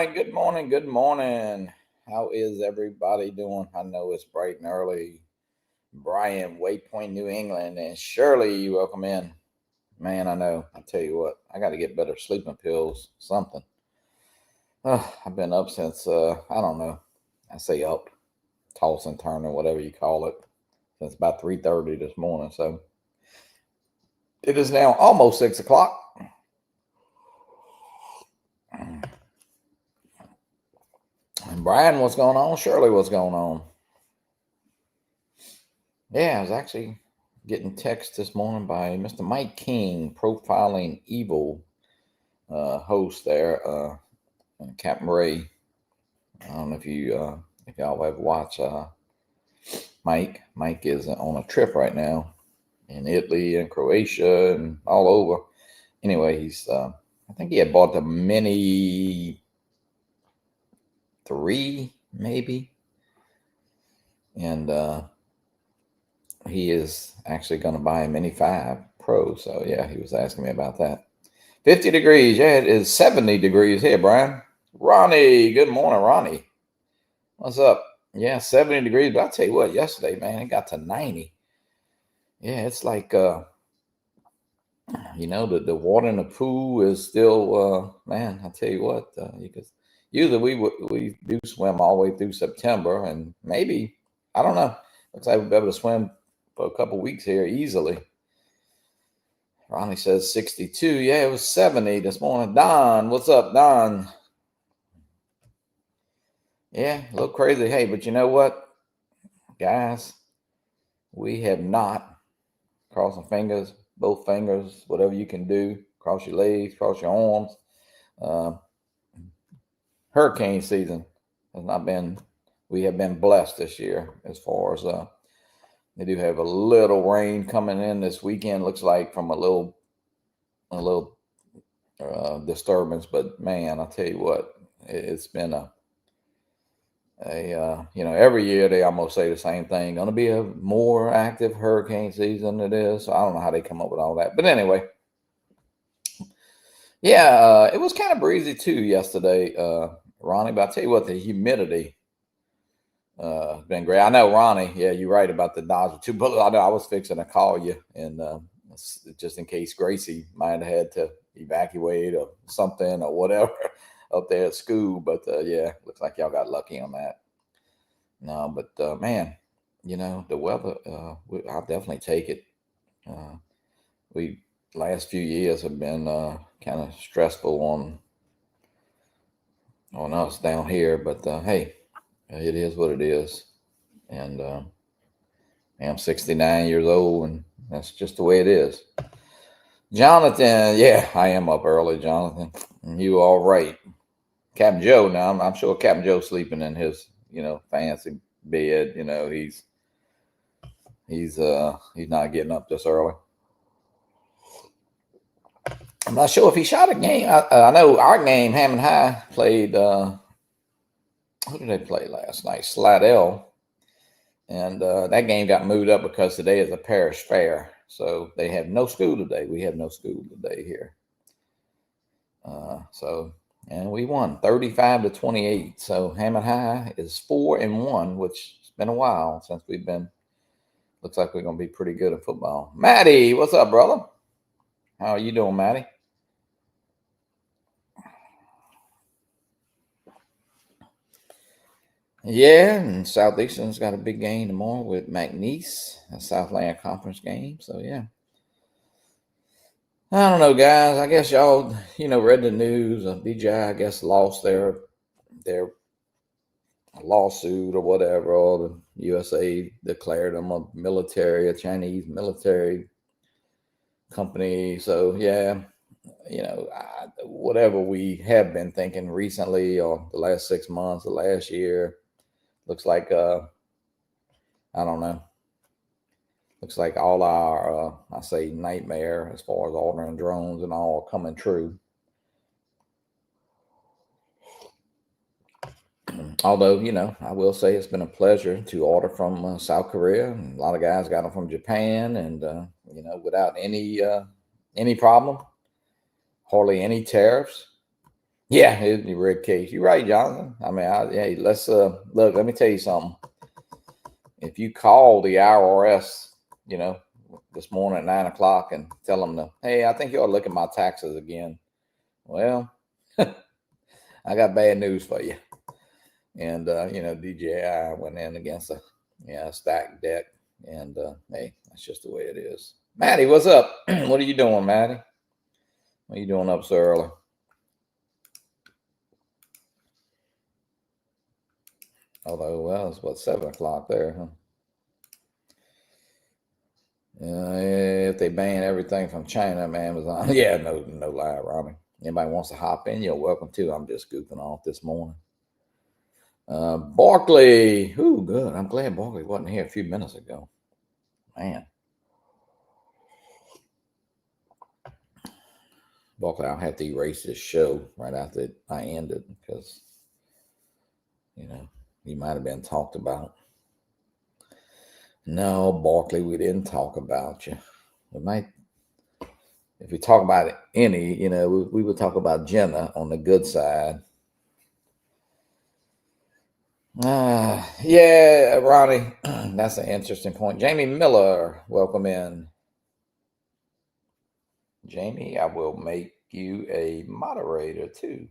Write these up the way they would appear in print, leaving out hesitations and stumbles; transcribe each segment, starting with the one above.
morning, good morning, good morning. How is everybody doing? I know it's bright and early. Brian, Waypoint, New England, and Shirley, welcome in. Man, I know. I tell you what, I got to get better sleeping pills, something. I've been up since, I don't know, I say up, toss and turn or whatever you call it, since about 3:30 this morning. So it is now almost 6 o'clock. And Brian, what's going on? Shirley, what's going on? Yeah, I was actually getting text this morning by Mr. Mike King, Profiling Evil host there, and Captain Ray. I don't know if y'all ever watch Mike. Mike is on a trip right now in Italy and Croatia and all over. Anyway, I think he had bought the Mini 3, maybe, and he is actually going to buy a Mini 5 Pro. So yeah, he was asking me about that. 50 degrees. Yeah, it is 70 degrees here, Brian. Ronnie, good morning, Ronnie. What's up? Yeah, 70 degrees. But I'll tell you what, yesterday, man, it got to 90. Yeah, it's like, the water in the pool is still, man, I'll tell you what, because usually we do swim all the way through September, and maybe, I don't know, looks like we'll be able to swim for a couple weeks here easily. Ronnie says 62. Yeah, it was 70 this morning. Don, what's up, Don? Yeah, a little crazy. Hey, but you know what, guys? We have not, crossing fingers, both fingers, whatever you can do, cross your legs, cross your arms. Hurricane season has not been, we have been blessed this year as far as, they do have a little rain coming in this weekend, looks like, from a little disturbance, but man, I'll tell you what, it's been every year they almost say the same thing. Going to be a more active hurricane season than it is. So I don't know how they come up with all that, but anyway, yeah, it was kind of breezy too yesterday, Ronnie. But I tell you what, the humidity has been great. I know, Ronnie. Yeah, you're right about the Dodger too. But I know I was fixing to call you, and just in case Gracie might have had to evacuate or something or whatever up there at school. But yeah, looks like y'all got lucky on that. No, but man, the weather, I'll definitely take it. We last few years have been kind of stressful on us down here, but hey, it is what it is. And I'm 69 years old, and that's just the way it is. Jonathan, yeah, I am up early, Jonathan. You all right? Captain Joe, now I'm sure Captain Joe's sleeping in his, fancy bed. He's not getting up this early. I'm not sure if he shot a game. I know our game, Hammond High, played. Who did they play last night? Slidell. And that game got moved up because today is a parish fair. So they have no school today. We have no school today here. And we won 35-28. So Hammond High is 4-1, which has been a while since we've been. Looks like we're going to be pretty good at football. Maddie, what's up, brother? How are you doing, Maddie? Yeah, and Southeastern's got a big game tomorrow with McNeese, a Southland Conference game. So yeah, I don't know, guys. I guess y'all, read the news. DJI, I guess, lost their lawsuit or whatever. Or the USA declared them a Chinese military company. So yeah, whatever we have been thinking recently or the last 6 months, the last year, looks like I don't know. Looks like all our I say nightmare as far as ordering drones and all coming true. Although, I will say it's been a pleasure to order from South Korea. And a lot of guys got them from Japan, and without any problem, hardly any tariffs. Yeah, it'd be red case. You're right, Jonathan. I mean, hey, let's look. Let me tell you something. If you call the IRS, you know, this morning at 9 o'clock and tell them, hey, I think you ought to look at my taxes again. Well, I got bad news for you. And DJI went in against a stacked deck, and hey, that's just the way it is. Maddie, what's up? What are you doing, Maddie? What are you doing up so early? Although, well, it's what, 7 o'clock there, huh? If they ban everything from China, Amazon, yeah, no lie, Robbie. Anybody wants to hop in, you're welcome to. I'm just goofing off this morning. Barkley, ooh, good. I'm glad Barkley wasn't here a few minutes ago. Man, Barkley, I'll have to erase this show right after I end it because, you might have been talked about. No, Barkley, we didn't talk about you. We might, if we talk about any, we would talk about Jenna on the good side. Yeah, Ronnie, that's an interesting point. Jamie Miller, welcome in. Jamie, I will make you a moderator too.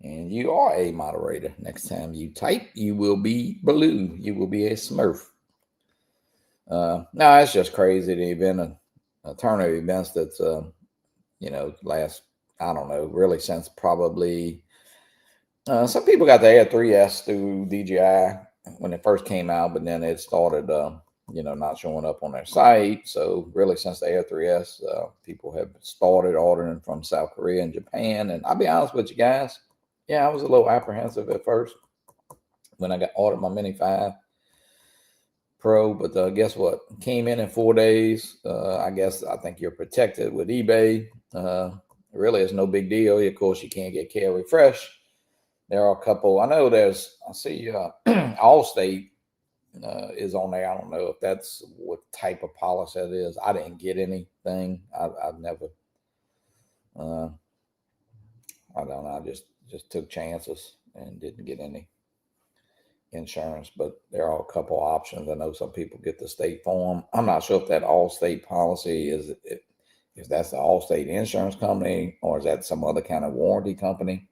And you are a moderator. Next time you type, you will be blue. You will be a Smurf. No, it's just crazy. The event, a turn of events that's, last, I don't know, really since probably, some people got the Air 3S through DJI when it first came out, but then it started, not showing up on their site. So really since the Air 3S, people have started ordering from South Korea and Japan. And I'll be honest with you guys. Yeah, I was a little apprehensive at first when I ordered my Mini 5 Pro, but guess what? Came in 4 days. I think you're protected with eBay. Really, it's no big deal. Of course, you can't get carry fresh. There are a couple. I know I see Allstate is on there. I don't know if that's what type of policy that is. I didn't get anything. I've never. I don't know. I just took chances and didn't get any insurance, but there are a couple options. I know some people get the State Farm. I'm not sure if that Allstate policy is if that's the Allstate insurance company or is that some other kind of warranty company.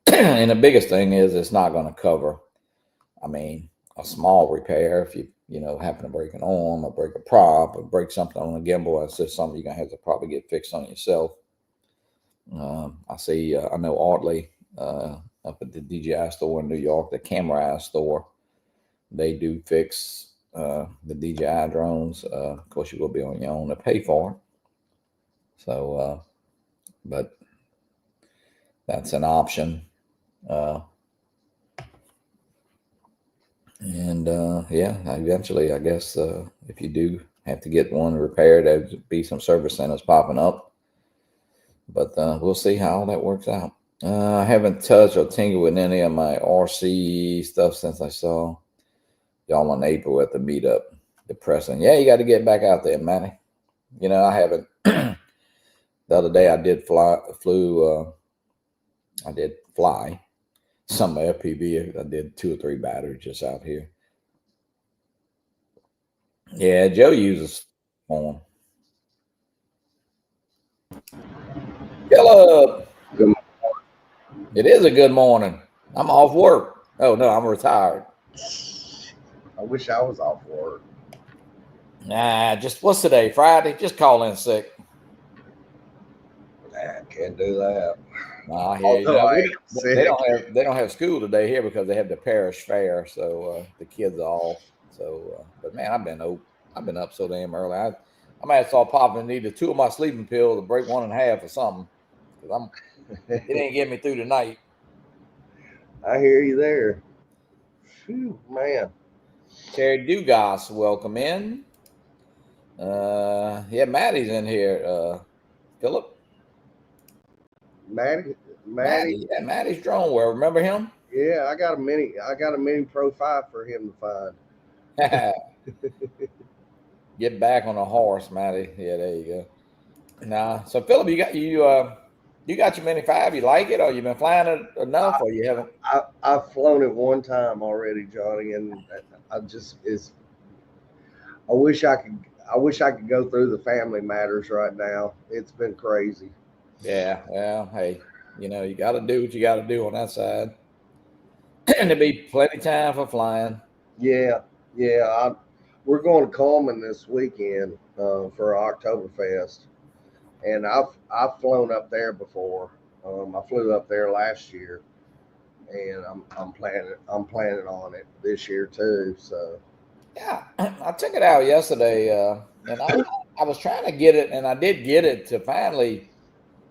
And the biggest thing is it's not going to cover, a small repair. If you happen to break an arm or break a prop or break something on a gimbal, it's just something you're going to have to probably get fixed on yourself. I know Audley up at the DJI store in New York, the Camera store, they do fix the DJI drones. Of course, you will be on your own to pay for it. So, but that's an option. Eventually, I guess if you do have to get one repaired, there'd be some service centers popping up. But we'll see how all that works out. I haven't touched or tinkered with any of my RC stuff since I saw y'all in April at the meetup. Depressing. Yeah, you got to get back out there, Manny. I haven't. The other day I did fly some FPV. I did 2 or 3 batteries just out here. Yeah, Joe uses one. Hello. It is a good morning. I'm off work. Oh no, I'm retired. I wish I was off work. Nah, just what's today? Friday? Just call in sick. I can't do that. Nah, they don't have school today here because they have the parish fair, so the kids are off. So, but man, I've been up so damn early. I might have saw popping needed 2 of my sleeping pills to break 1 in half or something because it ain't getting me through the night. I hear you there. Phew, man. Terry Dugas, welcome in. Maddie's in here. Philip. Maddie. Yeah, Maddie's drone world. Remember him? Yeah, I got a mini Pro 5 for him to find. Get back on a horse, Maddie. Yeah, there you go. Nah. So Philip, you got your Mini 5. You like it, or you been flying it enough, or you haven't? I've flown it one time already, Johnny, and I just is. I wish I could. I wish I could go through the family matters right now. It's been crazy. Yeah. Well, hey, you got to do what you got to do on that side, and there'll be plenty of time for flying. Yeah, yeah. We're going to Coleman this weekend for Oktoberfest, and I've flown up there before. I flew up there last year, and I'm planning on it this year too. So Yeah, I took it out yesterday, and I was trying to get it, and I did get it to finally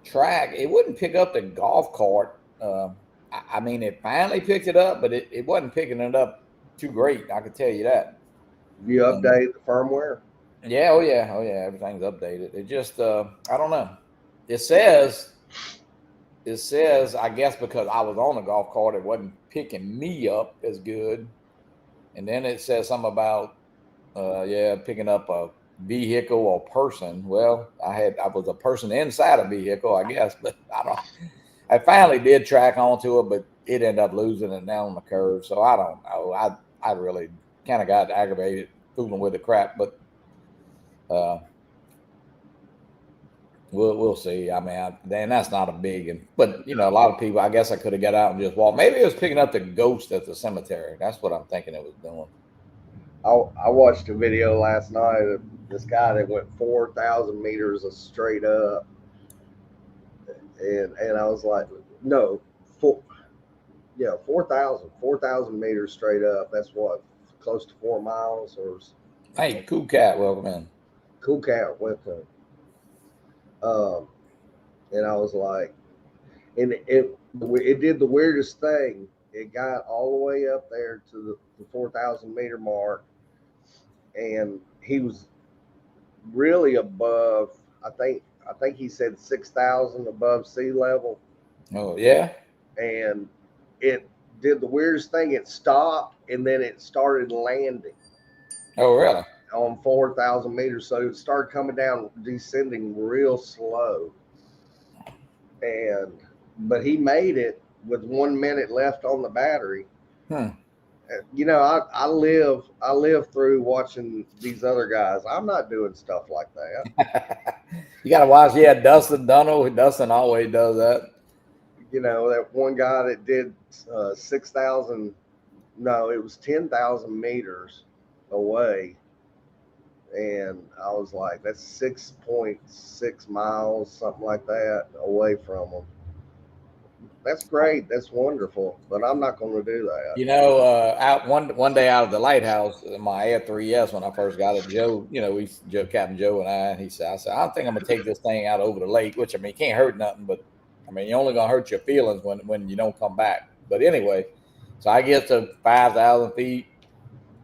track. It wouldn't pick up the golf cart. I mean, it finally picked it up, but it wasn't picking it up too great. I can tell you that. you And update the firmware? yeah, oh yeah, oh yeah, everything's updated. It just, I don't know. It says, I guess because I was on the golf cart, it wasn't picking me up as good. And then it says something about, yeah, picking up a vehicle or person. Well, I was a person inside a vehicle, I guess, but I finally did track onto it, but it ended up losing it down on the curve. So I don't know. I really kind of got aggravated fooling with the crap, but we'll see. I mean, then that's not a big, but a lot of people. I guess I could have got out and just walked. Maybe it was picking up the ghost at the cemetery. That's what I'm thinking it was doing. I watched a video last night of this guy that went 4,000 meters of straight up, and I was like, no, four, yeah, 4,000 meters straight up. That's what, close to 4 miles or Hey, cool cat, welcome in. cool cat with him. And I was like, and it did the weirdest thing. It got all the way up there to the 4,000 meter mark, and he was really above. I think he said 6,000 above sea level, Oh yeah. and it did the weirdest thing. It stopped and then it started landing Oh really? on 4,000 meters. So it started coming down, descending real slow, but he made it with 1 minute left on the battery. Hmm. I live through watching these other guys. I'm not doing stuff like that. You got to watch. Yeah, Dustin Dunno. Dustin always does that. That one guy that did 6,000. No, it was 10,000 meters away, and I was like, that's 6.6 miles, something like that, away from them. That's great. That's wonderful. But I'm not going to do that. Out one day out of the lighthouse, my Air 3S when I first got it, Joe, Captain Joe and I said, I don't think I'm gonna take this thing out over the lake, which I mean, it can't hurt nothing, but I mean, you're only gonna hurt your feelings when you don't come back. But anyway, so I get to 5,000 feet,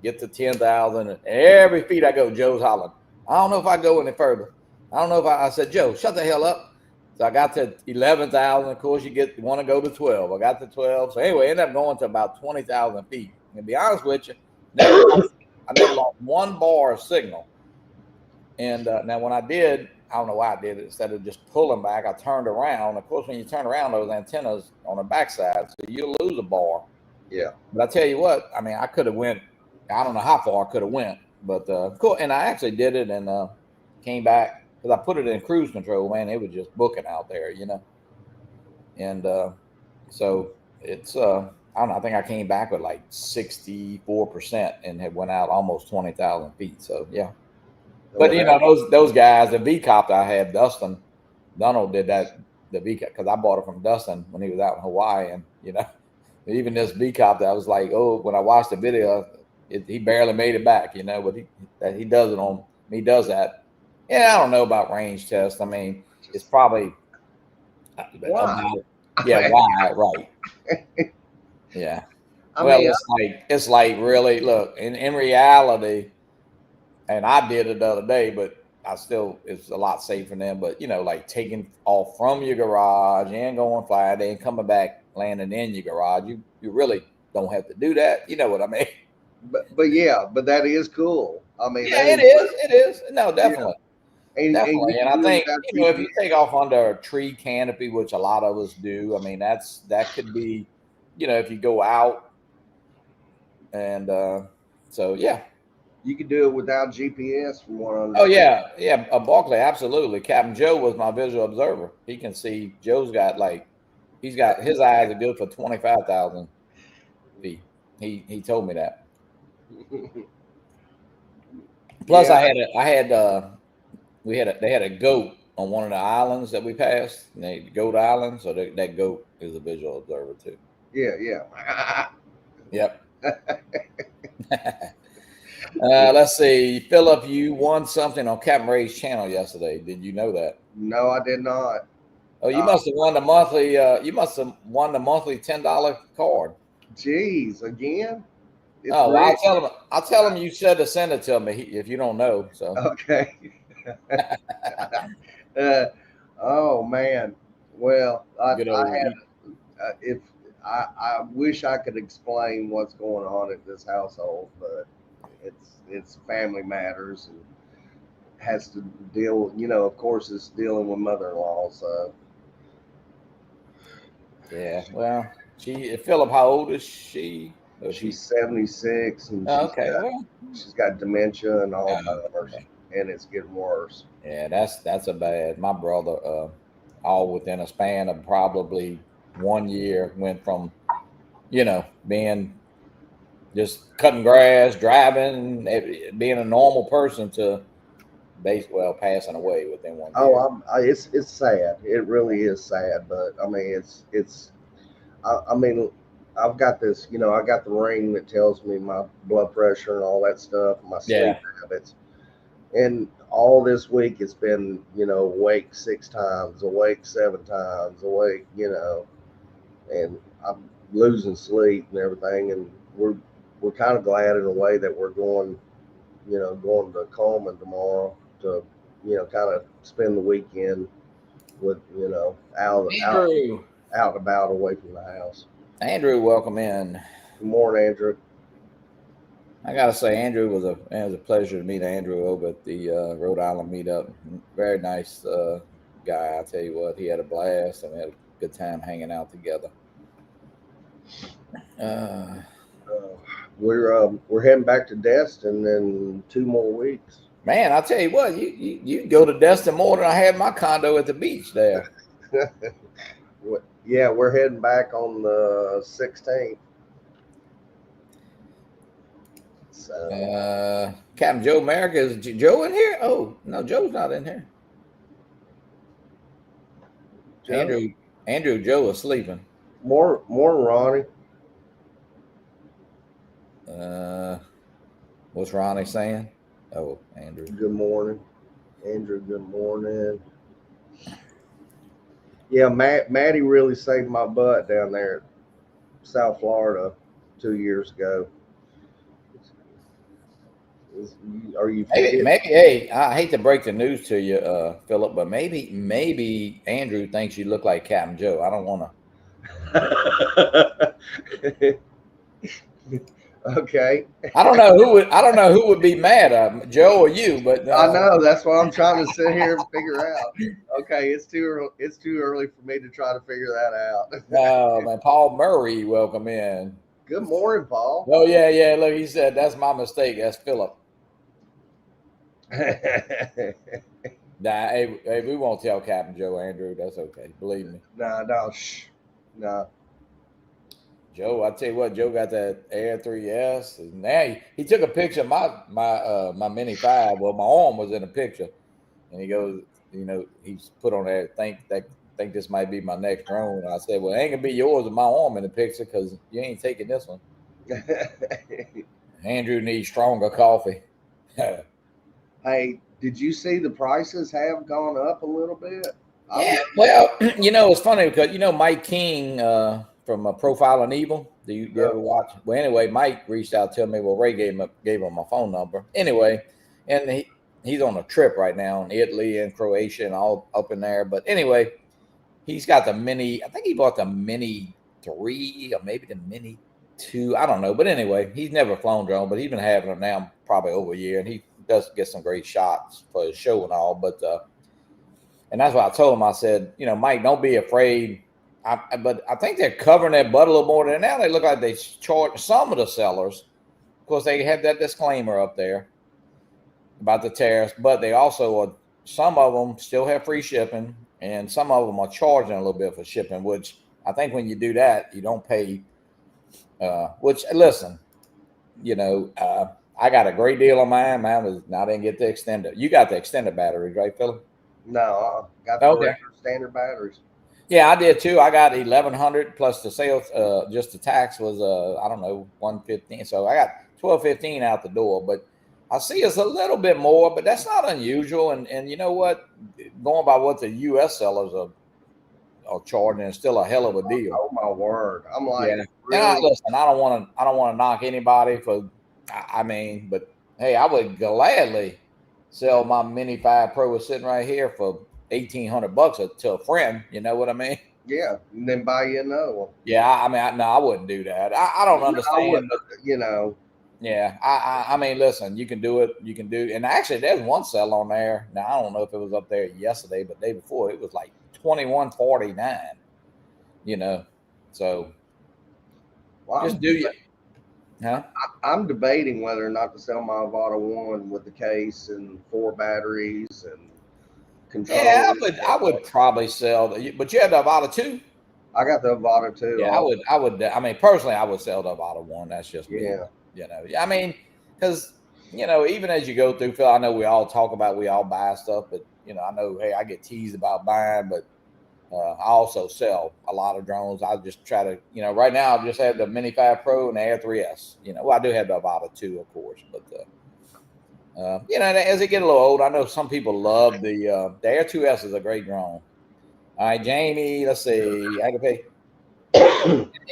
get to 10,000, and every feet I go, Joe's hollering, I don't know if I go any further. I don't know if I said, Joe, shut the hell up. So I got to 11,000. Of course, you want to go to 12. I got to 12. So anyway, I ended up going to about 20,000 feet. And to be honest with you, I never lost one bar of signal. And now when I did, I don't know why I did it. Instead of just pulling back, I turned around. Of course, when you turn around, those antennas on the backside, so you lose a bar. Yeah. But I tell you what, I mean, I could have went. I don't know how far I could have went, but cool. And I actually did it and came back. Because I put it in cruise control, man, it was just booking out there, And so it's, I don't know, I think I came back with like 64% and had went out almost 20,000 feet. So, yeah. But, those guys, the V-Copter I had, Dustin Donald did that, the V-Copter, because I bought it from Dustin when he was out in Hawaii. And, even this V-Copter, I was like, oh, when I watched the video, he barely made it back, but he does it on, he does that. Yeah, I don't know about range test. I mean, it's probably why? Yeah, why? Right. Yeah. It's like really look in reality, and I did it the other day, but it's a lot safer than. But like taking off from your garage and going fly, then coming back, landing in your garage, you really don't have to do that. You know what I mean? But that is cool. I mean, yeah, it is. No, definitely. And you Definitely. And can I do it think, without if you GPS. take off under a tree canopy, which a lot of us do, I mean, that could be, if you go out and so yeah. You can do it without GPS, from what I Oh understand. yeah, yeah. Barkley, absolutely. Captain Joe was my visual observer. He can see. Joe's got he's got his eyes are good for 25,000 feet. He told me that. Plus, Yeah, they had a goat on one of the islands that we passed. Goat Island, so that goat is a visual observer too. yeah. Yep. Let's see, Philip. You won something on Captain Ray's channel yesterday. Did you know that? No, I did not. Oh, you must have won the monthly. You must have won the monthly $10 card. Geez, again? It's Oh, well, Rick. I'll tell him you said to send it to me if you don't know. So, Okay. uh, oh man. Well, good I old. had if I wish I could explain what's going on at this household, but it's family matters and has to deal. Of course, it's dealing with mother-in-law. So Yeah. Well, Philip. How old is she? Oh, she's 76 and Oh, okay. Well. she's got dementia and Alzheimer's, Okay. and it's getting worse. Yeah, that's a bad. My brother, all within a span of probably 1 year, went from being just cutting grass, driving, being a normal person to passing away within 1 year. It's sad. It really is sad. But I mean, I mean, I've got this. I got the ring that tells me my blood pressure and all that stuff, my sleep Yeah. habits, and all this week it's been awake 6 times, awake 7 times, awake, and I'm losing sleep and everything, and we're kind of glad in a way that we're going to Coleman tomorrow to kind of spend the weekend with Andrew, out and about away from the house. welcome in. Good morning, Andrew. I gotta say, Andrew it was a pleasure to meet Andrew over at the Rhode Island meetup. Very nice guy. I tell you what, he had a blast and we had a good time hanging out together. We're heading back to Destin in 2 more weeks. Man, I tell you what, you go to Destin more than I had my condo at the beach there. Yeah, we're heading back on the 16th. So, Captain Joe Merrick, is Joe in here? Oh no, Joe's not in here. Joe? Joe is sleeping. More Ronnie. What's Ronnie saying? Oh, Andrew. Good morning, Andrew. Good morning. Yeah, Maddie really saved my butt down there at South Florida 2 years ago. Are you? Maybe. Hey, I hate to break the news to you, Philip, but maybe Andrew thinks you look like Captain Joe. I don't want to. Okay. I don't know who would be mad, Joe or you, but I know that's what I'm trying to sit here and figure out. Okay, it's too early for me to try to figure that out. No, man, Paul Murray, welcome in. Good morning, Paul. Oh yeah. Look, he said that's my mistake. That's Philip. Nah, hey, we won't tell Captain Joe, Andrew. That's okay. Believe me. No. Joe, I tell you what, Joe got that Air 3S, and now he took a picture of my Mini 5. Well, my arm was in the picture, and he goes, he's put on there. Think this might be my next drone. And I said, well, it ain't gonna be yours with my arm in the picture because you ain't taking this one. Andrew needs stronger coffee. Hey, did you see the prices have gone up a little bit? Yeah, well, it's funny because Mike King from Profiling Evil. Do you ever watch? Well, anyway, Mike reached out to me. Well, Ray gave him my phone number. Anyway, and he's on a trip right now in Italy and Croatia and all up in there. But anyway, he's got the Mini. I think he bought the Mini 3 or maybe the Mini 2. I don't know. But anyway, he's never flown drone, but he's been having them now probably over a year. And he does get some great shots for his show and all. But and that's why I told him. I said, Mike, don't be afraid. But I think they're covering their butt a little more than now. They look like they charge some of the sellers. Of course, they have that disclaimer up there about the tariffs, but they also are. Some of them still have free shipping, and some of them are charging a little bit for shipping. Which I think when you do that, you don't pay. Which listen, I got a great deal on mine. Mine was I didn't get the extended. You got the extended batteries, right, Philip? No, got the regular standard batteries. Yeah, I did too. I got 1,100 plus the sales. Just the tax was I don't know, 115. So I got 1,215 out the door. But I see it's a little bit more, but that's not unusual. And you know what? Going by what the U.S. sellers are charging is still a hell of a deal. Oh my word! I'm like, yeah. Really? Listen, I don't want to knock anybody for. I mean, but hey, I would gladly sell my Mini 5 Pro is sitting right here for $1,800 to a friend. You know what I mean? Yeah, and then buy you another one. Yeah, I mean, I wouldn't do that. I don't understand. But, Yeah, I mean, listen, you can do it. You can do, and actually, there's one sell on there. Now I don't know if it was up there yesterday, but the day before it was like 21.49. So just do you. Huh? I'm debating whether or not to sell my Avata 1 with the case and 4 batteries and control. Yeah, I would probably sell but you had the Avata 2? I got the Avata 2. Yeah, I would. I mean, personally, I would sell the Avata 1. That's just me. Yeah. I mean, because even as you go through, Phil, I know we all talk about we all buy stuff, but I know, hey, I get teased about buying, but I also sell a lot of drones. I just try to, right now I just have the Mini 5 Pro and the Air 3S. Well, I do have the Avata 2, of course, but as they get a little old, I know some people love the Air 2S is a great drone. All right, Jamie, let's see. I can pay.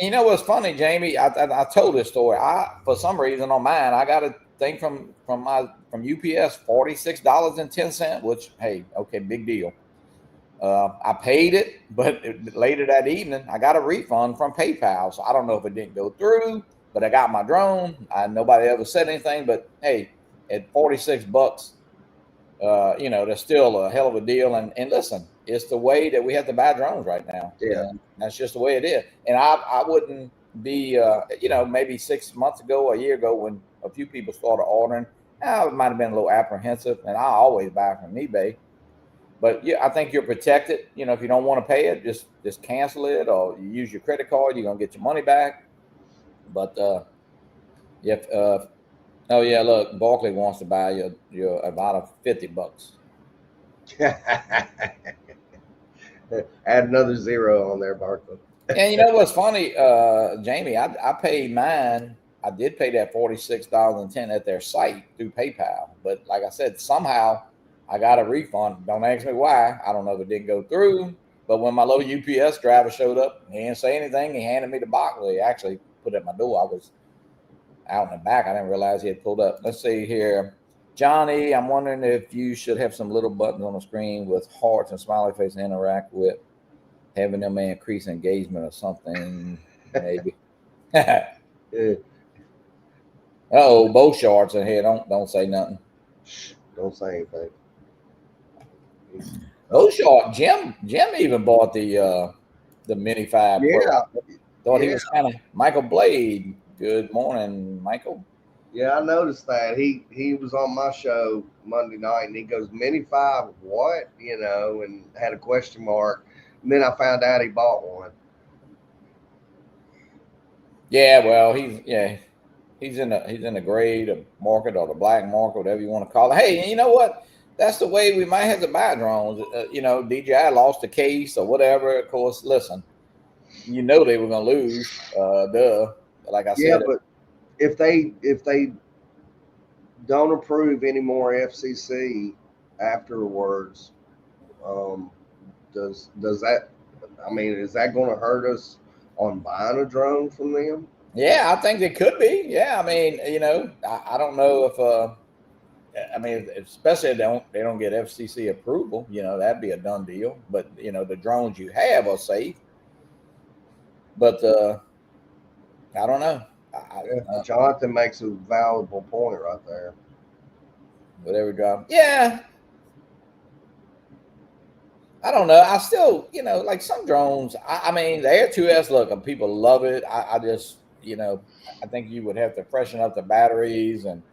You know what's funny, Jamie? I told this story. For some reason on mine, I got a thing from UPS, $46.10, which, hey, okay, big deal. I paid it, but later that evening, I got a refund from PayPal. So I don't know if it didn't go through, but I got my drone. Nobody ever said anything, but hey, at $46, that's still a hell of a deal. And listen, it's the way that we have to buy drones right now. Yeah. And that's just the way it is. And I wouldn't be, maybe 6 months ago, a year ago, when a few people started ordering, I might have been a little apprehensive, and I always buy from eBay. But yeah, I think you're protected. If you don't want to pay it, just cancel it, or you use your credit card. You're gonna get your money back. But if oh yeah, look, Barkley wants to buy your about $50. Add another zero on there, Barkley. And you know what's funny, Jamie? I paid mine. I did pay that $46.10 at their site through PayPal. But like I said, somehow I got a refund. Don't ask me why. I don't know if it didn't go through. But when my little UPS driver showed up, he didn't say anything. He handed me the box. Well, he actually put it at my door. I was out in the back. I didn't realize he had pulled up. Let's see here. Johnny, I'm wondering if you should have some little buttons on the screen with hearts and smiley face to interact with, having them increase engagement or something, maybe. Oh, both shards in here. Don't say nothing. Don't say anything. Both shard. Jim even bought the Mini 5 Pro. Yeah. Thought he was kind of Michael Blade. Good morning, Michael. Yeah, I noticed that. He was on my show Monday night, and he goes, Mini 5, what? And had a question mark. And then I found out he bought one. Yeah, well, he's in the gray market or the black market, whatever you want to call it. Hey, you know what? That's the way we might have to buy drones. DJI lost the case or whatever. Of course, listen, they were going to lose. Like I said. Yeah, but if they don't approve any more FCC afterwards, does that? I mean, is that going to hurt us on buying a drone from them? Yeah, I think it could be. Yeah, I mean, I don't know if. I mean, especially if they don't get FCC approval, that'd be a done deal. But the drones you have are safe. But I don't know. Jonathan makes a valuable point right there. with every drop. Yeah, I don't know. I still, like some drones. I mean, the Air 2S, look, people love it. I just, I think you would have to freshen up the batteries and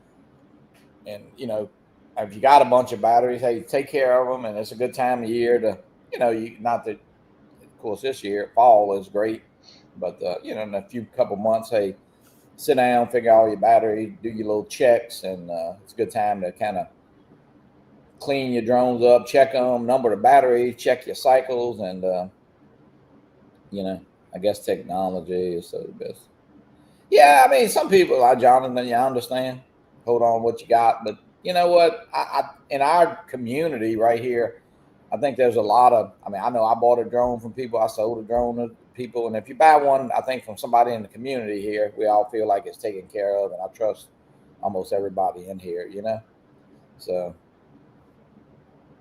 if you got a bunch of batteries, hey, take care of them, and it's a good time of year to, you not that, of course, this year fall is great, but in a few couple months, hey, sit down, figure out all your battery, do your little checks, and it's a good time to kind of clean your drones up, check them, number the battery, check your cycles, and I guess technology is so the best. Yeah, I mean, some people like Jonathan, I understand. Hold on, what you got, but you know what? I in our community right here, I think there's a lot of. I mean, I know I bought a drone from people. I sold a drone to people, and if you buy one, I think from somebody in the community here, we all feel like it's taken care of, and I trust almost everybody in here. So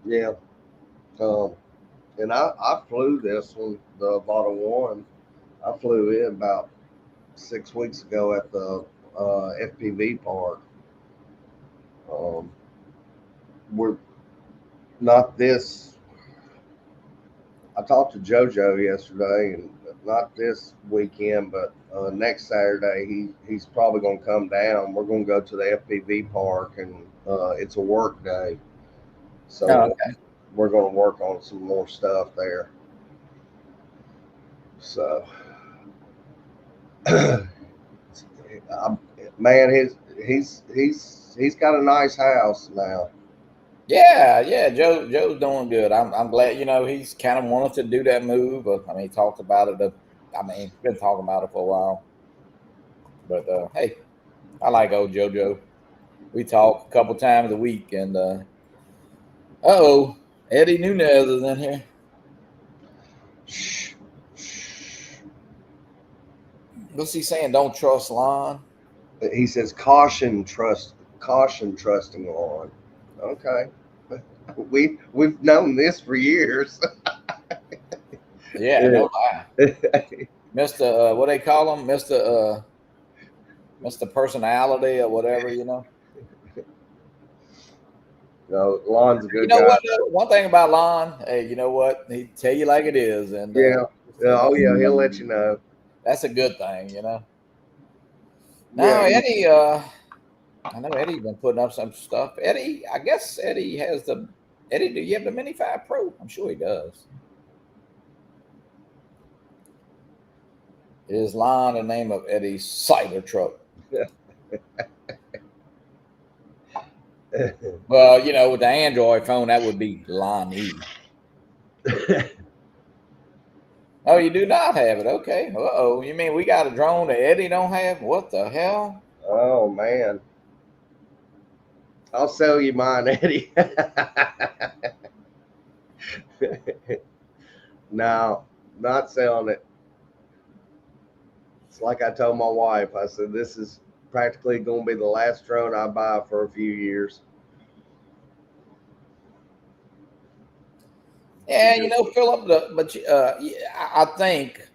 Yeah. And I flew this one, the Vata 1. I flew it about 6 weeks ago at the FPV park. We're not this. I talked to JoJo yesterday, and not this weekend, but next Saturday he's probably going to come down. We're going to go to the FPV park, and it's a work day, so okay. we're going to work on some more stuff there. So, man, he's got a nice house now. Yeah. Joe's doing good. I'm glad. He's kind of wanted to do that move. But, I mean, he talked about it. I mean, been talking about it for a while. But hey, I like old JoJo. We talk a couple times a week, and Eddie Nunez is in here. Shh. What's he saying? Don't trust Lon. He says caution trusting on. Okay. We've known this for years. Yeah, no lie. Mr. What they call him? Mr. Personality or whatever, No, Lon's a You good know guy. what? One thing about Lon, hey, you know what? He tell you like it is, and Yeah. Oh yeah, he'll let you know. that's a good thing, Now, Yeah. Eddie, I know Eddie been putting up some stuff. Eddie, I guess Eddie has the Eddie. Do you have the Mini 5 Pro? I'm sure he does. Is Lon the name of Eddie's cider truck? Well, with the Android phone, that would be Lonnie. Oh, you do not have it. Okay. Uh-oh. You mean we got a drone that Eddie don't have? What the hell? Oh man. I'll sell you mine, Eddie. No, not selling it. It's like I told my wife. I said this is practically going to be the last drone I buy for a few years. Yeah, Philip. But I think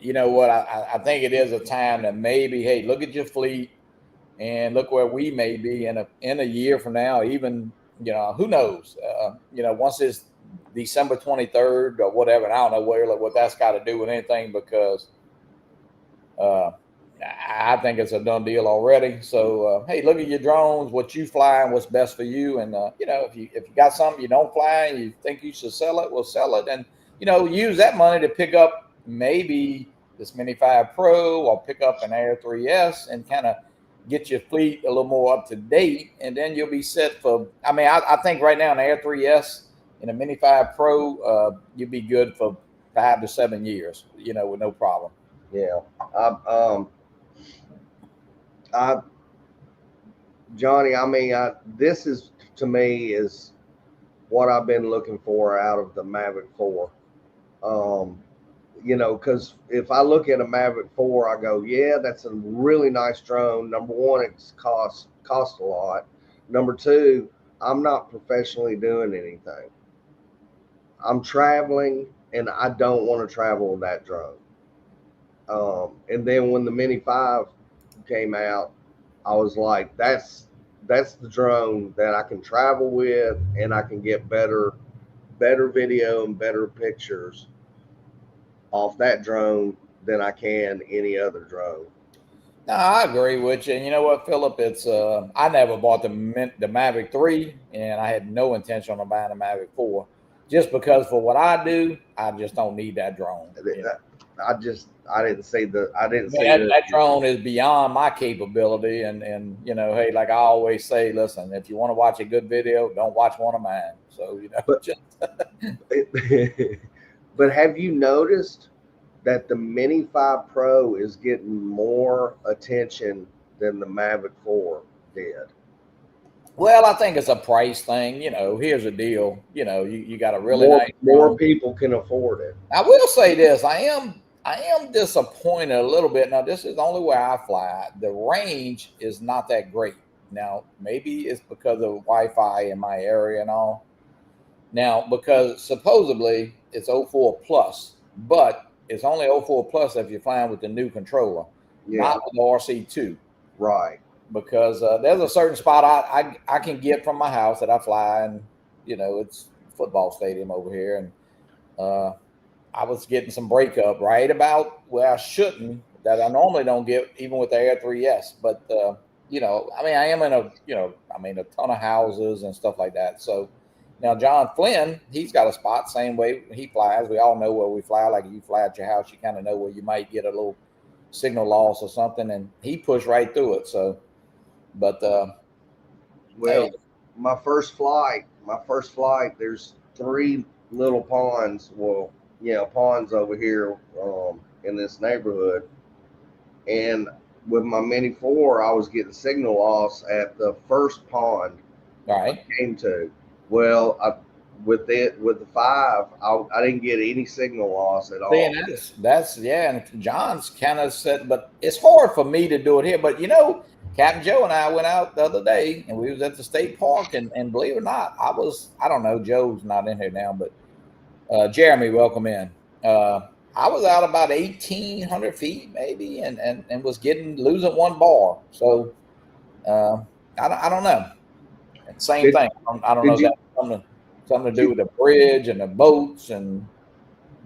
you know what? I think it is a time that maybe, hey, look at your fleet and look where we may be in a year from now. Even who knows? Once it's December 23rd or whatever, and I don't know what that's got to do with anything because I think it's a done deal already. So hey, look at your drones, what you fly, and what's best for you. And if you got something you don't fly and you think you should sell it, we'll sell it, and use that money to pick up maybe this Mini 5 Pro or pick up an Air 3S and kind of get your fleet a little more up to date, and then you'll be set for. I mean, I think right now an Air 3S and a Mini 5 Pro, you'd be good for 5 to 7 years, with no problem. Yeah. I Johnny, I mean, this is to me is what I've been looking for out of the Mavic 4. Because if I look at a Mavic 4, I go, yeah, that's a really nice drone. Number one, it's cost a lot. Number two, I'm not professionally doing anything. I'm traveling, and I don't want to travel with that drone. And then when the Mini 5 came out, I was like, that's that's the drone that I can travel with, and I can get better video and better pictures off that drone than I can any other drone. No, I agree with you. And you know what, Philip? It's I never bought the Mavic 3, and I had no intention of buying the Mavic 4, just because for what I do, I just don't need that drone. You know? I didn't say that drone is beyond my capability, and you know, hey, like I always say, listen, if you want to watch a good video, don't watch one of mine. So you know, but have you noticed that the Mini 5 Pro is getting more attention than the Mavic 4 did? Well, I think it's a price thing. You know, here's the deal. You know, you got a really nice more people can afford it. I will say this: I am disappointed a little bit. Now, this is the only way I fly. The range is not that great. Now, maybe it's because of Wi-Fi in my area and all. Now, because supposedly it's 04 plus, but it's only 04 plus if you're flying with the new controller, not with the RC2. Right. Because there's a certain spot I can get from my house that I fly, and you know, it's a football stadium over here, and I was getting some breakup right about where I shouldn't, that I normally don't get even with the Air 3S. But you know, I mean, I am in a ton of houses and stuff like that. So now John Flynn, he's got a spot same way he flies. We all know where we fly. Like if you fly at your house, you kind of know where you might get a little signal loss or something, and he pushed right through it. So, but well, my first flight, there's 3 little ponds. Well, ponds over here in this neighborhood, and with my Mini 4, I was getting signal loss at the first pond. Right. I came to. Well, with the 5, I didn't get any signal loss at all. That's and John's kind of said, but it's hard for me to do it here. But you know, Captain Joe and I went out the other day, and we was at the state park, and believe it or not, I don't know, Joe's not in here now, but Jeremy, welcome in. I was out about 1,800 feet maybe, and was losing one bar. So I don't know. Same thing. I don't know if that's something to do with the bridge and the boats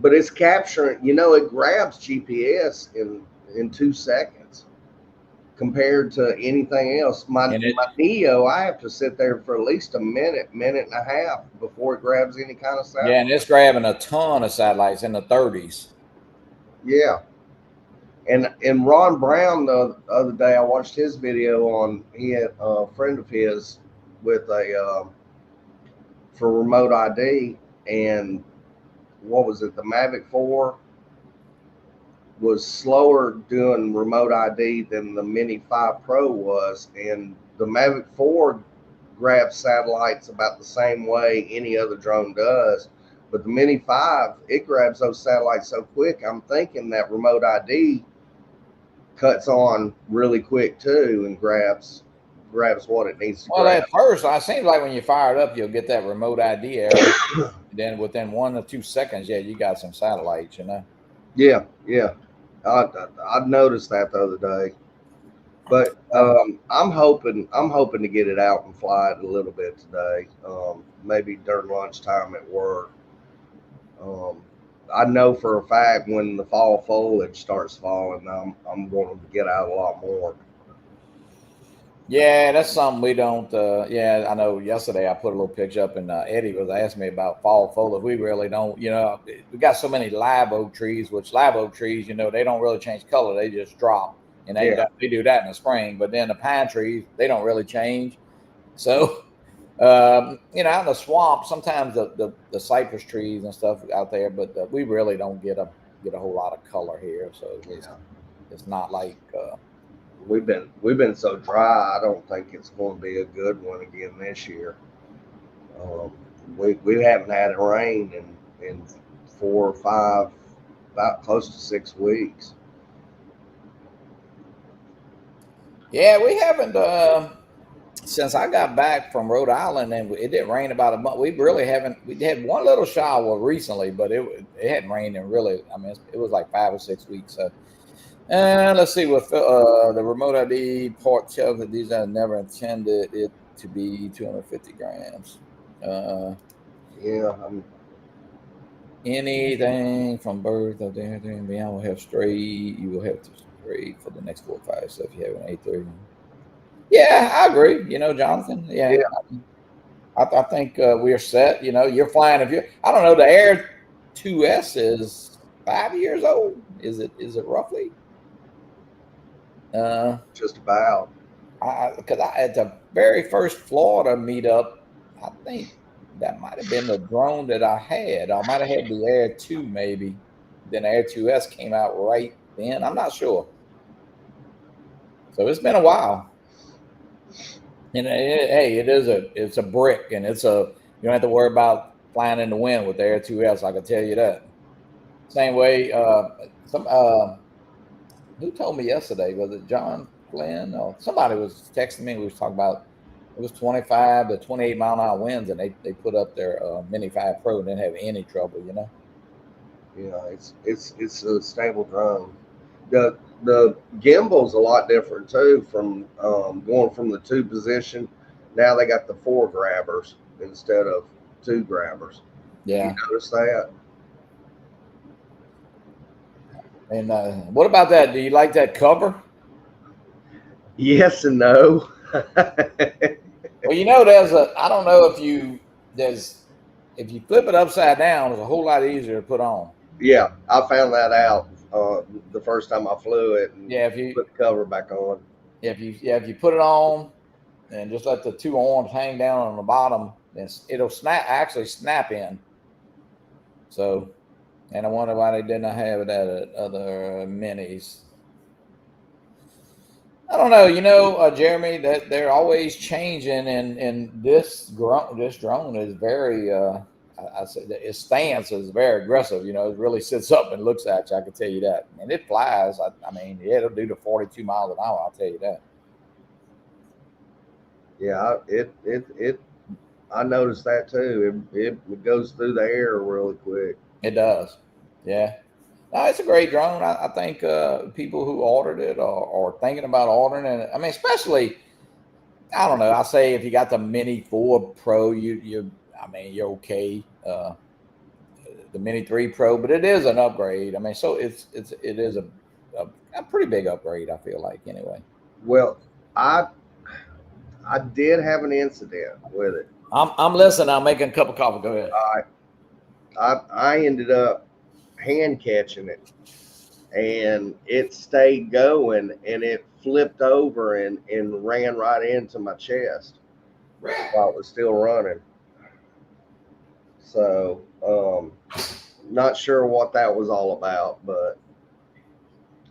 but it's capturing. It grabs GPS in 2 seconds compared to anything else. My Neo, I have to sit there for at least a minute and a half before it grabs any kind of satellite. Yeah, and it's grabbing a ton of satellites in the 30s. Yeah. And Ron Brown, the other day, I watched his video he had a friend of his with for remote ID, and what was it? The Mavic 4 was slower doing remote ID than the Mini 5 Pro was, and the Mavic 4 grabs satellites about the same way any other drone does, but the Mini 5, it grabs those satellites so quick. I'm thinking that remote ID cuts on really quick too and grabs what it needs to grab. At first, it seems like when you fire it up, you'll get that remote ID error. Then within 1 or 2 seconds, you got some satellites, Yeah. I noticed that the other day. But I'm hoping to get it out and fly it a little bit today. Maybe during lunchtime at work. I know for a fact when the fall foliage starts falling, I'm going to get out a lot more. Yeah, that's something we don't. I know. Yesterday I put a little picture up, and Eddie was asking me about fall foliage. We really don't. We got so many live oak trees, which live oak trees, they don't really change color; they just drop, and they do that in the spring. But then the pine trees, they don't really change. So, out in the swamp, sometimes the cypress trees and stuff out there, but we really don't get a whole lot of color here. So it's not like. We've been so dry. I don't think it's going to be a good one again this year. We haven't had it rain in 4 or 5, about close to 6 weeks. Yeah, we haven't since I got back from Rhode Island, and it didn't rain about a month. We really haven't. We had one little shower recently, but it hadn't rained in really. I mean, it was like 5 or 6 weeks. So. And let's see what the remote ID part tells that these are never intended. It to be 250 grams. Yeah, Anything from birth of anything and beyond will have straight. You will have to straight for the next 4 or 5 stuff you have an 830. Yeah, I agree. Jonathan. Yeah, I think we're set. You're flying. If you're, I don't know, the Air 2S is 5 years old. Is it roughly? just about. Because at the very first Florida meetup, I think that might have been the drone that I had. I might have had the Air 2 maybe. Then Air 2S came out right then. I'm not sure. So it's been a while. And hey, it's a brick, and you don't have to worry about flying in the wind with the Air 2S. I can tell you that. Same way, who told me yesterday? Was it John Glenn or somebody was texting me? We was talking about it was 25 to 28 mile an hour winds, and they put up their Mini 5 Pro and didn't have any trouble. Yeah, it's a stable drone. The gimbal's a lot different too. From going from the 2 position, now they got the 4 grabbers instead of 2 grabbers. Yeah. You notice that? And what about that? Do you like that cover? Yes and no. Well, I don't know if you flip it upside down, it's a whole lot easier to put on. Yeah, I found that out the first time I flew it. And if you put the cover back on. If you put it on and just let the 2 arms hang down on the bottom, then it'll actually snap in. So, and I wonder why they did not have it at other minis. I don't know, Jeremy, that they're always changing, and this drone is very, I say that its stance is very aggressive. It really sits up and looks at you. I can tell you that, and it flies. I mean, it'll do the 42 miles an hour. I'll tell you that. Yeah, it. I noticed that too. It goes through the air really quick. It does. Yeah. No, it's a great drone. I think people who ordered it are thinking about ordering it. I mean, especially, I don't know. I say if you got the Mini 4 Pro, you're okay. The Mini 3 Pro, but it is an upgrade. I mean, so it is a pretty big upgrade. I feel like anyway. Well, I did have an incident with it. I'm listening. I'm making a cup of coffee. Go ahead. I ended up hand catching it, and it stayed going, and it flipped over and ran right into my chest while it was still running. So not sure what that was all about, but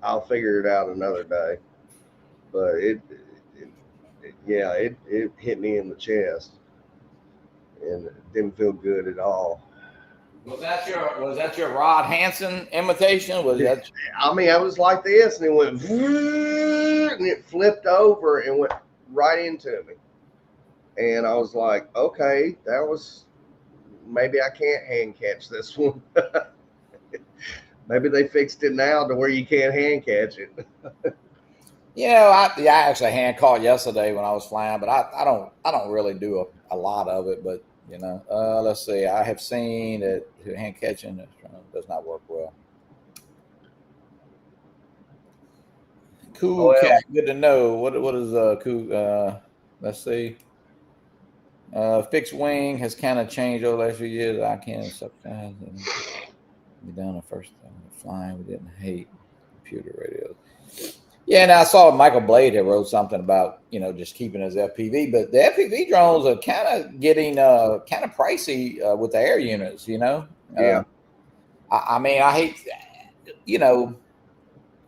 I'll figure it out another day. But it hit me in the chest, and it didn't feel good at all. Was that your Rod Hansen imitation? I mean, I was like this, and it went, and it flipped over and went right into me. And I was like, okay, that was, maybe I can't hand catch this one. Maybe they fixed it now to where you can't hand catch it. I actually hand caught yesterday when I was flying, but I don't really do a lot of it. But let's see. I have seen that hand catching does not work well. Cool cat, good to know. What is cool? Let's see. Fixed wing has kind of changed over the last few years. I can't subsidize it. We done the first time flying. We didn't hate computer radios. Yeah, and I saw Michael Blade had wrote something about just keeping his FPV, but the FPV drones are kind of getting kind of pricey with the air units. Yeah. I mean, I hate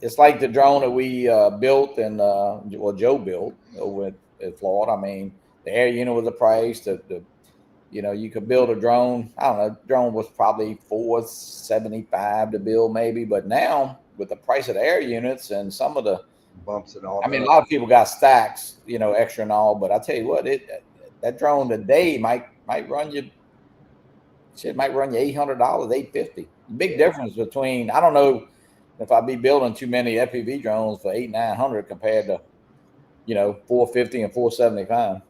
it's like the drone that we built and Joe built over at Florida. I mean, the air unit was a price. You could build a drone. I don't know. Drone was probably $475 to build, maybe. But now with the price of the air units and some of the bumps it all. I mean, a lot of people got stacks, extra and all. But I tell you what, that drone today might run you. Shit might run you $800, $850. Big difference between. I don't know if I'd be building too many FPV drones for $800-900 compared to $450 and $475.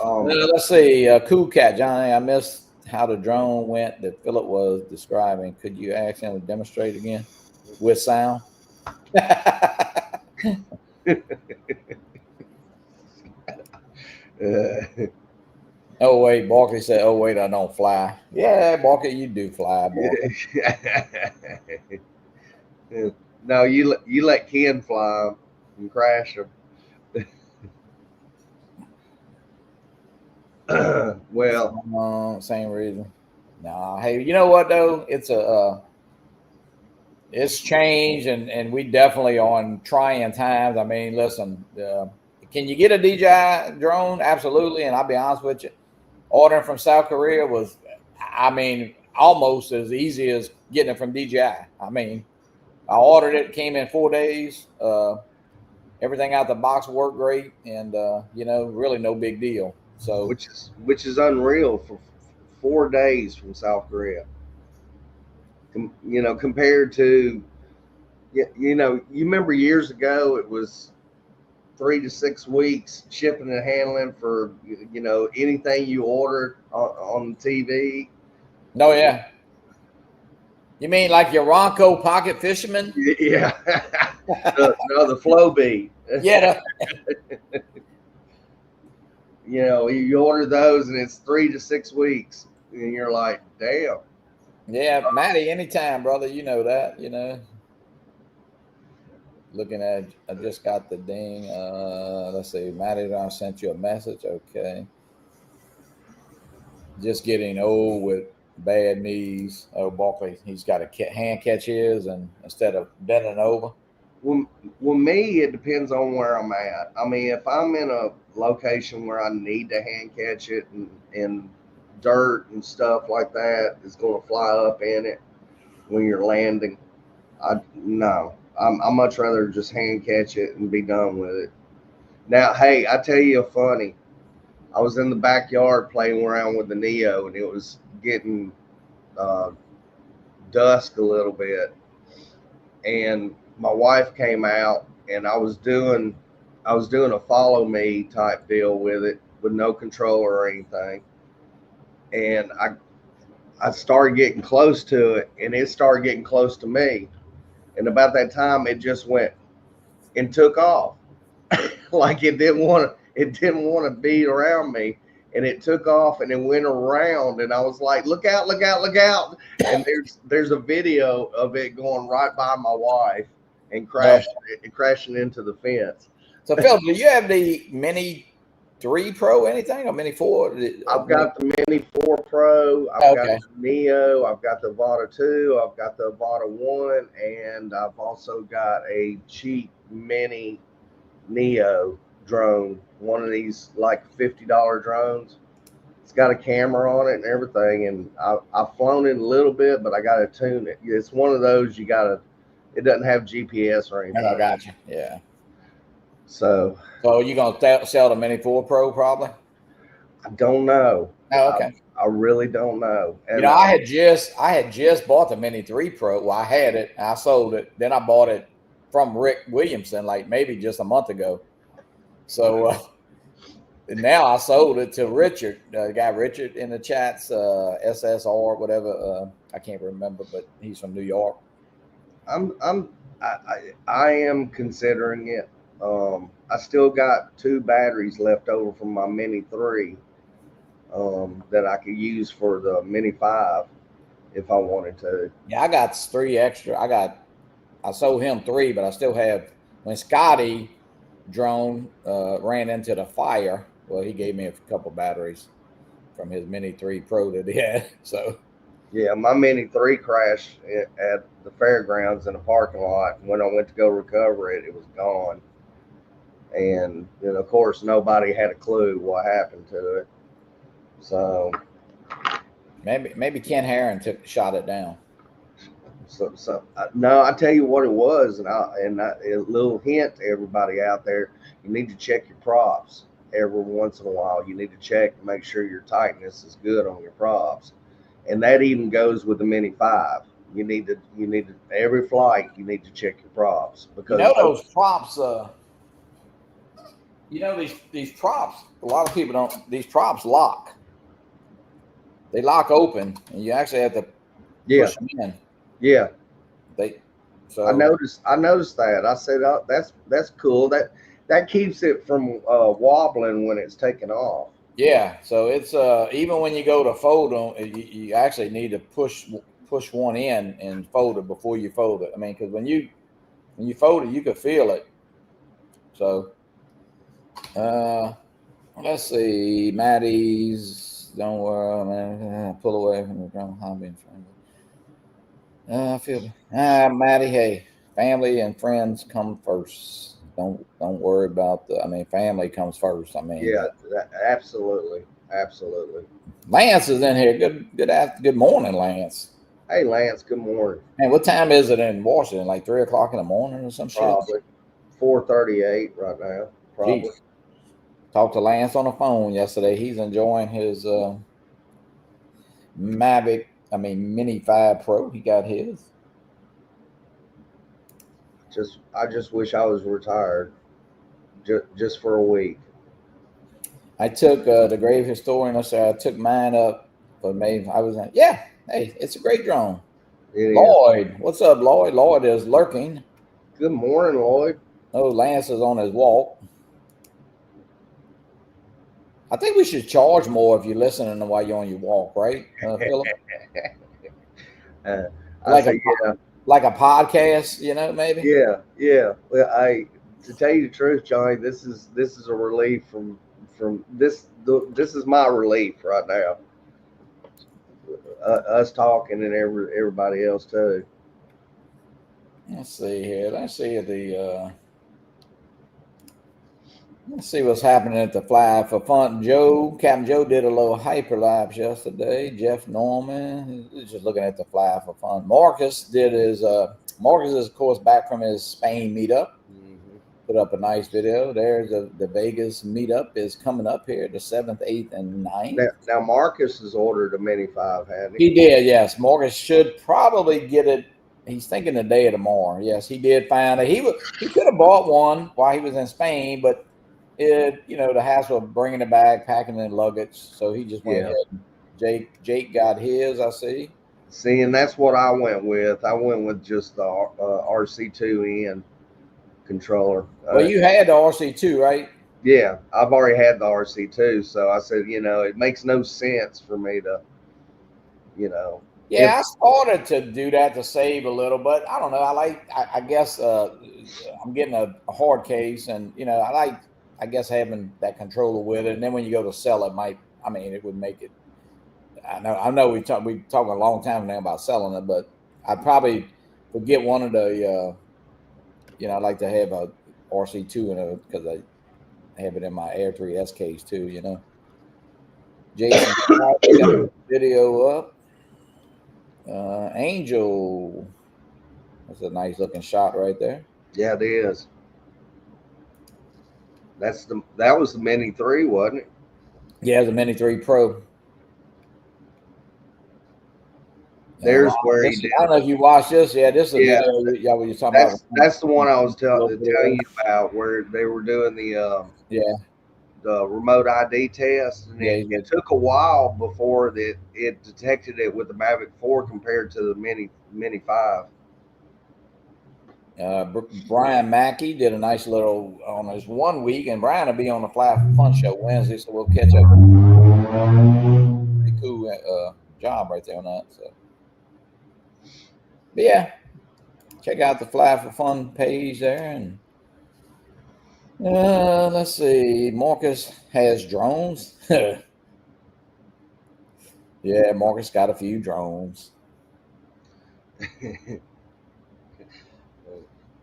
Let's see. Cool Cat, Johnny. I missed how the drone went that Philip was describing. Could you ask him to demonstrate again with sound? Oh wait, Barkley said, "Oh wait, I don't fly." Yeah, Barkley, you do fly, Barkley. No, you let Ken fly and crash him. Well, same reason. Nah, hey, you know what though? It's changed, and we definitely on trying times. I mean, listen, can you get a DJI drone? Absolutely, and I'll be honest with you, ordering from South Korea was, I mean, almost as easy as getting it from DJI. I mean, I ordered it, came in 4 days. Everything out the box worked great, and really no big deal. So, which is unreal for 4 days from South Korea. Compared to, you remember years ago it was 3 to 6 weeks shipping and handling for anything you ordered on TV. No, yeah. You mean like your Ronco Pocket Fisherman? Yeah. the Flowbee. Yeah. You order those and it's 3 to 6 weeks, and you're like, damn. Yeah, Matty, anytime, brother. You know that. Looking at, I just got the ding. Let's see, Matty, I sent you a message. Okay. Just getting old with bad knees. Oh, Barkley, he's got to hand catch his, and instead of bending over. Well, me, it depends on where I'm at. I mean, if I'm in a location where I need to hand catch it, and dirt and stuff like that is going to fly up in it when you're landing, I much rather just hand catch it and be done with it. Now, hey, I tell you a funny. I was in the backyard playing around with the Neo, and it was getting dusk a little bit, and my wife came out, and I was doing a follow me type deal with it with no controller or anything, and I started getting close to it, and it started getting close to me, and about that time it just went and took off. Like it didn't want to be around me, and it took off and it went around, and I was like, look out, look out, look out. And there's a video of it going right by my wife and crashing into the fence. So Phil, do you have the Mini 3 Pro anything, or Mini 4? I've got the Mini 4 Pro, I've got the Neo, I've got the Avata 2, I've got the Avata 1, and I've also got a cheap Mini Neo drone, one of these like $50 drones. It's got a camera on it and everything, and I've flown it a little bit, but I got to tune it. It's one of those it doesn't have GPS or anything. I got you. Yeah. So you gonna sell the Mini 4 Pro probably? I don't know. Oh, okay. I really don't know. And I had just bought the Mini 3 Pro. Well, I had it, I sold it, then I bought it from Rick Williamson, like maybe just a month ago. So now I sold it to Richard, the guy Richard in the chats, SSR, whatever. I can't remember, but he's from New York. I am considering it. I still got 2 batteries left over from my Mini 3 that I could use for the Mini 5 if I wanted to. Yeah, I got 3 extra. I sold him 3, but I still have. When Scotty drone ran into the fire, well, he gave me a couple batteries from his Mini 3 Pro that he had. So yeah, my Mini 3 crashed at the fairgrounds in the parking lot. When I went to go recover it, it was gone. And then, of course, nobody had a clue what happened to it. So maybe Ken Herron shot it down. So no, I tell you what it was, and a little hint to everybody out there: you need to check your props every once in a while. You need to check to make sure your tightness is good on your props, and that even goes with the Mini 5. You need to every flight you need to check your props, because those props. You know, these props, a lot of people don't, these props lock. They lock open, and you actually have to Yeah, push them in. yeah. They I so noticed. I noticed that. I said, "Oh, that's cool. That keeps it from wobbling when it's taken off." yeah, so it's even when you go to fold them, you actually need to push one in and fold it before you fold it. I mean, because when you fold it, you can feel it. So uh, let's see, Maddie's. Don't worry, man. Pull away from the drum hobby and friendly. I feel Maddie. Hey, family and friends come first. Don't worry about the. I mean, family comes first. I mean, Yeah, absolutely, absolutely. Lance is in here. Good morning, Lance. Hey, Lance. Good morning. Man, what time is it in Washington? Like 3 o'clock in the morning or some shit? Probably 4:38 right now. Jeez. Probably. Talked to Lance on the phone yesterday. He's enjoying his Mavic. I mean, Mini 5 Pro. He got his. I just wish I was retired, just for a week. I took the Grave Historian. I said I took mine up for maybe I was in. Yeah, hey, it's a great drone. It is. Lloyd, what's up, Lloyd? Lloyd is lurking. Good morning, Lloyd. Oh, Lance is on his walk. I think we should charge more if you're listening to while you're on your walk, right, Philip? I Like a say, yeah, like a podcast, maybe. yeah. Well, to tell you the truth, Johnny, this is a relief from this. This is my relief right now. Us talking and everybody else too. Let's see here. Let's see what's happening at the Fly for Fun. Captain Joe did a little hyperlapse yesterday. Jeff Norman, he's just looking at the Fly for Fun. Marcus did his. Marcus is of course back from his Spain meetup. Mm-hmm. Put up a nice video. There's the Vegas meetup is coming up here, the 7th, 8th, and 9th. Now Marcus has ordered a Mini 5, hasn't he? He did, yes. Marcus should probably get it. He's thinking the day of tomorrow. Yes, he did find it. He could have bought one while he was in Spain, but the hassle of bringing it back, packing it in luggage. So he just went Yeah. ahead. Jake got his, I see. See, and that's what I went with. I went with just the RC2N controller. Well, you had the RC2, right? Yeah, I've already had the RC2, so I said, it makes no sense for me to, Yeah, I started to do that to save a little, but I don't know. I guess I'm getting a hard case, and I guess having that controller with it. And then when you go to sell it, it would make it. I know we talked a long time now about selling it, but I'd probably forget one of the. I like to have a RC2 in it because I have it in my Air 3S case too. Jason, video up. Angel, that's a nice looking shot right there. Yeah, it is. That was the Mini 3, wasn't it? Yeah, the Mini 3 Pro. There's where he did. I don't know if you watched this. Yeah, this is a video y'all were talking about. That's the one I was telling you about, where they were doing the remote ID test, and it took a while before it detected it with the Mavic 4 compared to the Mini 5. Brian Mackey did a nice little on his 1 week, and Brian will be on the Fly for Fun show Wednesday, so we'll catch up. Pretty cool job right there on that. So, but yeah, check out the Fly for Fun page there, and let's see. Marcus has drones. Yeah, Marcus got a few drones.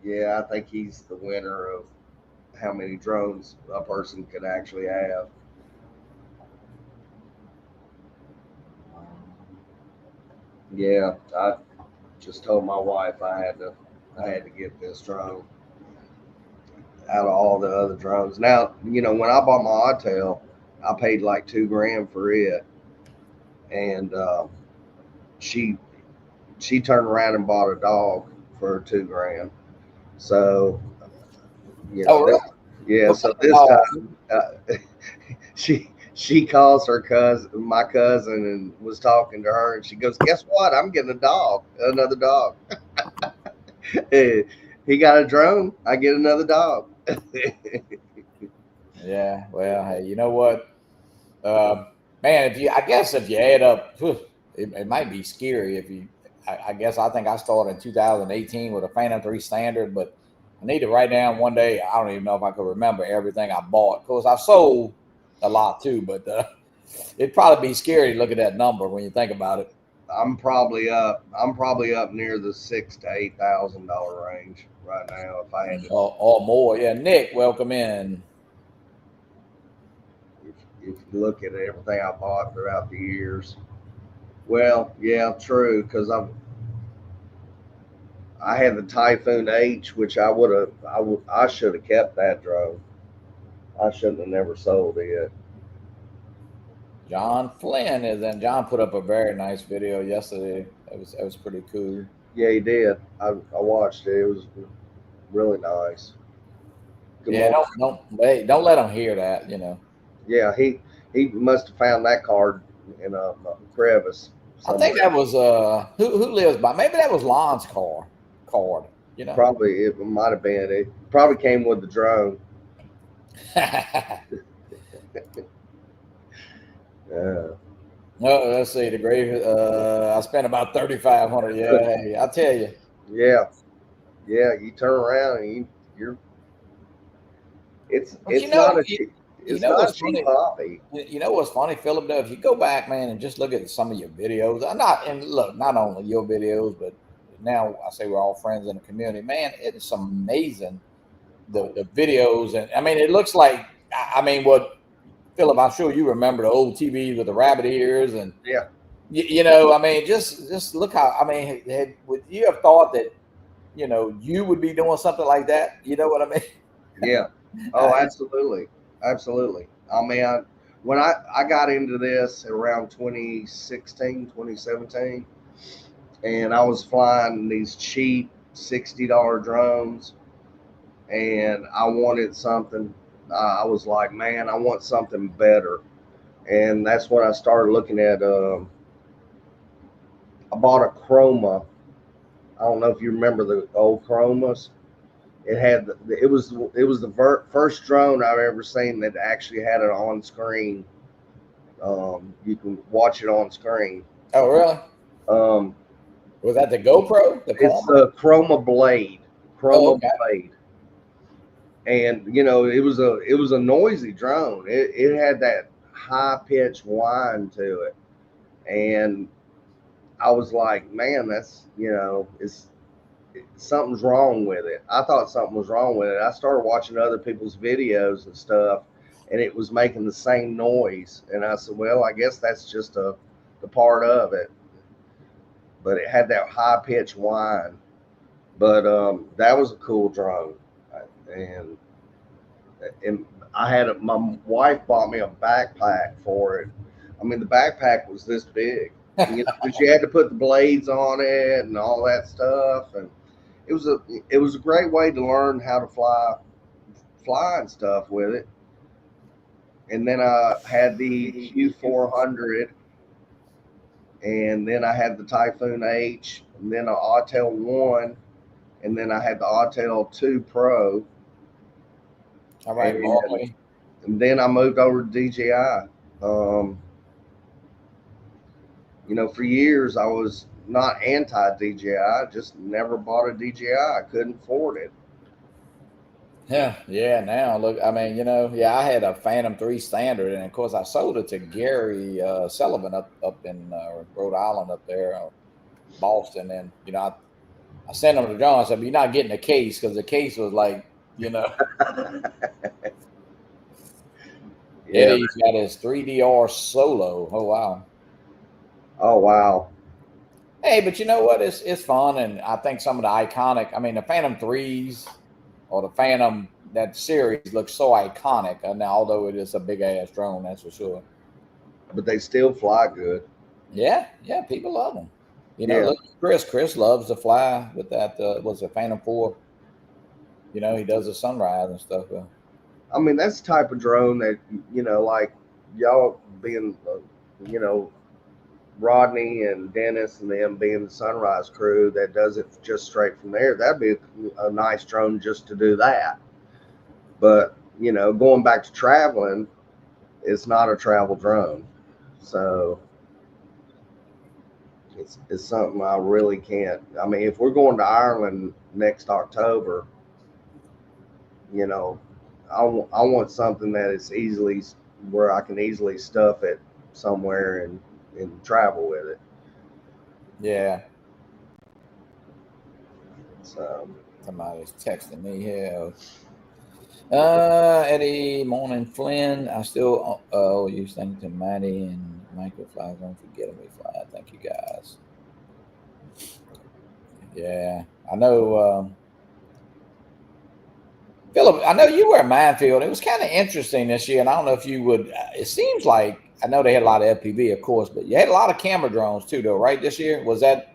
Yeah, I think he's the winner of how many drones a person could actually have. Yeah, I just told my wife I had to get this drone out of all the other drones. Now, when I bought my Oddtail, I paid like $2,000 for it, and she turned around and bought a dog for $2,000. So, Oh, really? Yeah. What So kind of this dog? time, she calls her cousin, my cousin, and was talking to her, and she goes, "Guess what? I'm getting a dog, another dog." He got a drone. I get another dog. Yeah. Well, hey, you know what? Uh, man, I guess if you add up, it might be scary if you. I guess I think I started in 2018 with a Phantom 3 Standard, but I need to write down one day. I don't even know if I could remember everything I bought. Of course, I sold a lot too, but it'd probably be scary to look at that number when you think about it. I'm probably up. I'm probably up near the $6,000 to $8,000 range right now. If I had to, Or more. Yeah, Nick, welcome in. if you look at everything I bought throughout the years. Well, yeah, true. Because I had the Typhoon H, which I should have kept that drone. I shouldn't have never sold it. John Flynn is in. John put up a very nice video yesterday. That was pretty cool. Yeah, he did. I watched it. It was really nice. Good Yeah, morning. don't let them hear that. You know, Yeah, he must have found that card in a crevice I think somewhere. that was who lives by. Maybe that was Lon's card. You know. Probably it might have been. It probably came with the drone. Yeah. No, let's see. The grave. I spent about 3,500. Yeah, hey, I tell you. Yeah, yeah. You turn around and you're. But you Not know, a you, cheap. you It's know not a what's cheap funny. hobby. You know what's funny, Philip? Though, if you go back, man, and just look at some of your videos, not only your videos, but now I say we're all friends in the community. Man, it's amazing the videos, and I mean, it looks like what Philip. I'm sure you remember the old TV with the rabbit ears, and Yeah, I mean, just look how I mean, would you have thought that you would be doing something like that? You know what I yeah. Oh, mean? absolutely, absolutely. I mean, when I got into this around 2016, 2017, and I was flying these cheap $60 drones, and I wanted something. I was like, man, I want something better, and that's when I started looking at. I bought a Chroma. I don't know if you remember the old Chromas. It was the first drone I've ever seen that actually had it on screen. You can watch it on screen. Oh, really? Um, Was that the GoPro, the it's Chroma? the Chroma Blade. Oh, Chroma okay. Blade. And it was a noisy drone. It had that high pitched whine to it, and I was like, man, that's it's something's wrong with it. I thought something was wrong with it. I started watching other people's videos and stuff, and it was making the same noise. And I said, well, I guess that's just the part of it. But it had that high pitched whine. But that was a cool drone, and and my wife bought me a backpack for it. I mean, the backpack was this big, because you had to put the blades on it and all that stuff, and it was a great way to learn how to fly and stuff with it. And then I had the Q400, and then I had the Typhoon H, and then an Autel 1, and then I had the Autel 2 Pro, All right, and, Marley. and then I moved over to DJI. For years I was not anti DJI, just never bought a DJI. I couldn't afford it. Yeah, yeah. Now look, I mean, I had a Phantom 3 Standard, and of course, I sold it to Gary Sullivan up in Rhode Island, up there, Boston, and I sent him to John. I said, "You're not getting a case because the case was like, Yeah. Eddie's got his 3DR Solo. Oh wow." Oh wow. Hey, but you know what? It's fun, and I think some of the iconic. I mean, the Phantom 3s or the Phantom, that series looks so iconic. Now, although it is a big ass drone, that's for sure. But they still fly good. Yeah, yeah, people love them. Yeah. Look, Chris loves to fly with that. What's a Phantom 4? He does the sunrise and stuff. I mean, that's the type of drone that, like y'all being, Rodney and Dennis and them being the Sunrise crew that does it just straight from there. That'd be a nice drone just to do that. But, going back to traveling, it's not a travel drone. So it's something I really can't. I mean, if we're going to Ireland next October, I want something that is easily where I can easily stuff it somewhere and travel with it. Yeah. So Somebody's texting me here. Eddie, morning, Flynn. I still owe you thank to Maddie and Michael Fly. Don't forget me, Fly. Thank you guys. Yeah, I know. Philip, I know you were at Minefield. It was kind of interesting this year, and I don't know if you would. It seems like I know they had a lot of FPV, of course, but you had a lot of camera drones too, though, right? This year was that?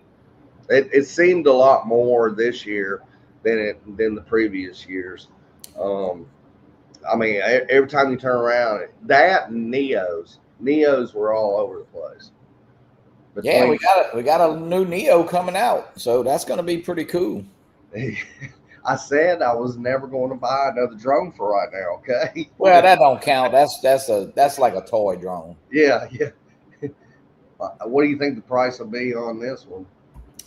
it seemed a lot more this year than the previous years. I mean, every time you turn around, that and Neos were all over the place. Yeah, we got a new Neo coming out, so that's going to be pretty cool. I said I was never going to buy another drone for right now. Okay. Well, that don't count. That's like a toy drone. Yeah. What do you think the price will be on this one?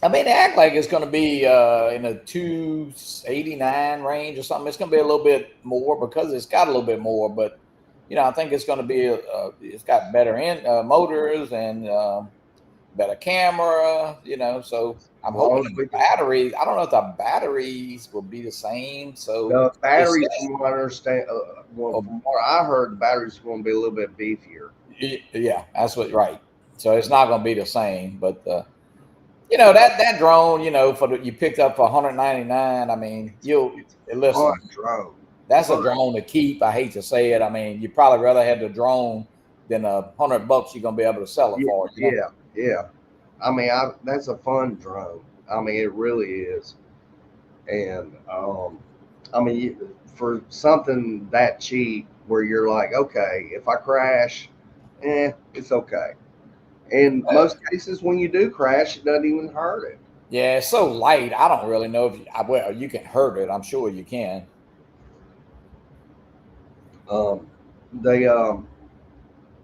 I mean, they act like it's going to be in a 289 range or something. It's going to be a little bit more because it's got a little bit more, but I think it's going to be. It's got better motors and better camera. So I'm hoping the batteries. I don't know if the batteries will be the same. So the batteries, from what I understand, from what I heard, the batteries are going to be a little bit beefier. Yeah, that's right. So it's not going to be the same, but. That drone, you picked up for 199. I mean, listen. Drone. That's a drone to keep. I hate to say it. I mean, you probably rather have the drone than $100 you're gonna be able to sell it for. Yeah. I mean, that's a fun drone. I mean, it really is. And I mean, for something that cheap, where you're like, okay, if I crash, it's okay. In most cases, when you do crash, it doesn't even hurt it. Yeah, it's so light. I don't really know if you can hurt it. I'm sure you can. The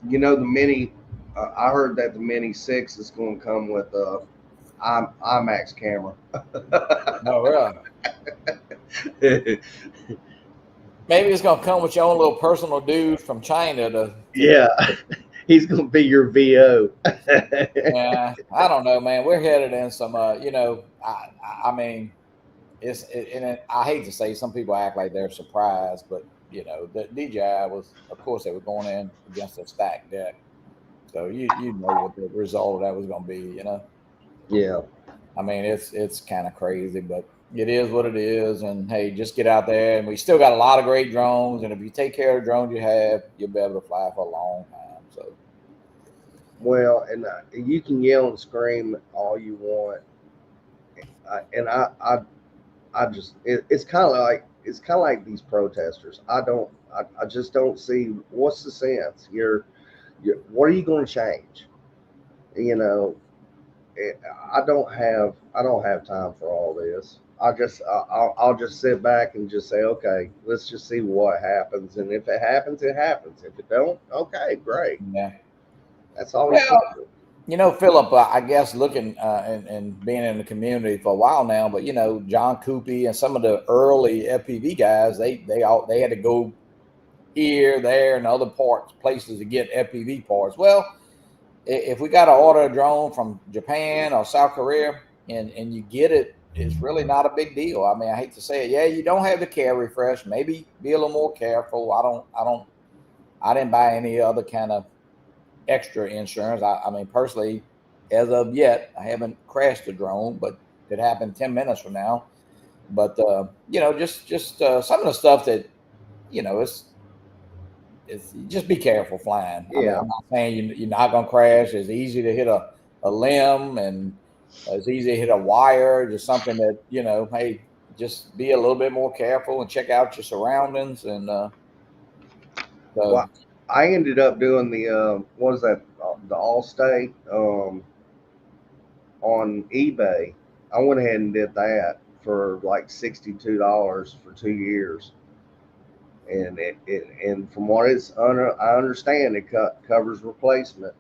Mini. I heard that the Mini 6 is going to come with a IMAX camera. Oh, really? Maybe it's going to come with your own little personal dude from China Yeah. He's going to be your VO. Yeah, I don't know, man. We're headed in some, I mean, I hate to say some people act like they're surprised, but the DJI was, of course, they were going in against a stacked deck, so you know what the result of that was going to be, Yeah. I mean, it's kind of crazy, but it is what it is, and hey, just get out there, and we still got a lot of great drones, and if you take care of the drones you have, you'll be able to fly for a long time. So. Well, and you can yell and scream all you want, and I just it's kind of like these protesters. I just don't see what's the sense. What are you going to change? I don't have time for all this. I'll just sit back and just say, okay, let's just see what happens, and if it happens, it happens. If it don't, okay, great. Yeah. That's all. Well, Philip, I guess looking and being in the community for a while now, but John Coopy and some of the early FPV guys, they had to go here, there, and other places to get FPV parts. Well, if we got to order a drone from Japan or South Korea and you get it, it's really not a big deal. I mean, I hate to say it. Yeah, you don't have the care refresh. Maybe be a little more careful. I didn't buy any other kind of extra insurance. I mean, personally, as of yet, I haven't crashed a drone, but it happened 10 minutes from now. But just some of the stuff that it's just be careful flying. Yeah. I mean, I'm not saying you're not gonna crash. It's easy to hit a limb, and it's easy to hit a wire. Just something that hey, just be a little bit more careful and check out your surroundings, and So Well, I ended up doing the what is that? The Allstate on eBay. I went ahead and did that for like $62 for 2 years, and and from what I understand, it covers replacement,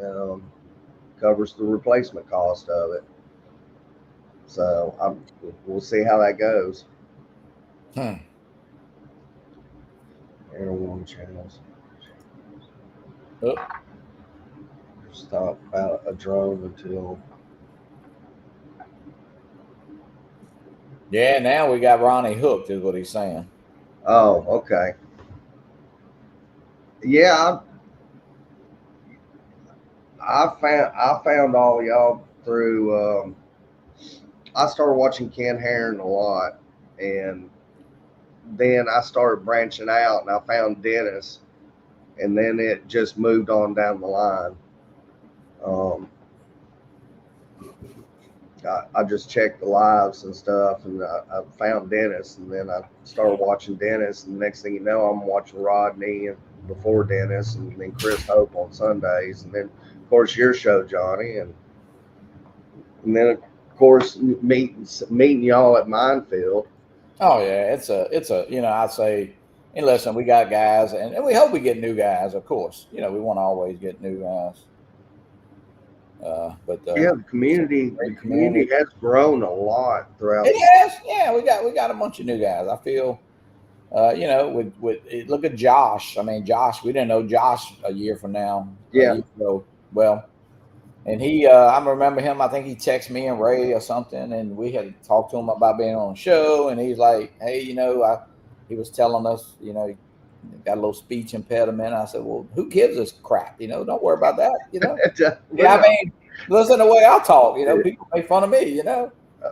um, covers the replacement cost of it. So we'll see how that goes. hmm. Air one channels. Oh, Just thought about a drone until. yeah, now we got Ronnie hooked, is what he's saying. Oh, okay. Yeah, I found all y'all through. I started watching Ken Heron a lot, and then I started branching out, and I found Dennis, and then it just moved on down the line. Um, I just checked the lives and stuff, and I found Dennis, and then I started watching Dennis, and the next thing you know, I'm watching Rodney and before Dennis, and then Chris Hope on Sundays, and then of course your show, Johnny, and then of course meeting y'all at Minefield. Oh yeah, it's a I say, and listen, we got guys, and we hope we get new guys, of course. We want to always get new guys. But Yeah, it's a the great community community. has grown a lot throughout. It has, yeah. We got a bunch of new guys. I feel, with look at Josh. I mean, Josh. We didn't know Josh a year from now, a Yeah, year ago. Well, and he, I remember him. I think he texted me and Ray or something, and we had talked to him about being on the show. And he's like, "Hey, he was telling us, he got a little speech impediment." I said, "Well, who gives us crap? Don't worry about that. we're Yeah, I not. mean, listen to the way I talk. People make fun of me.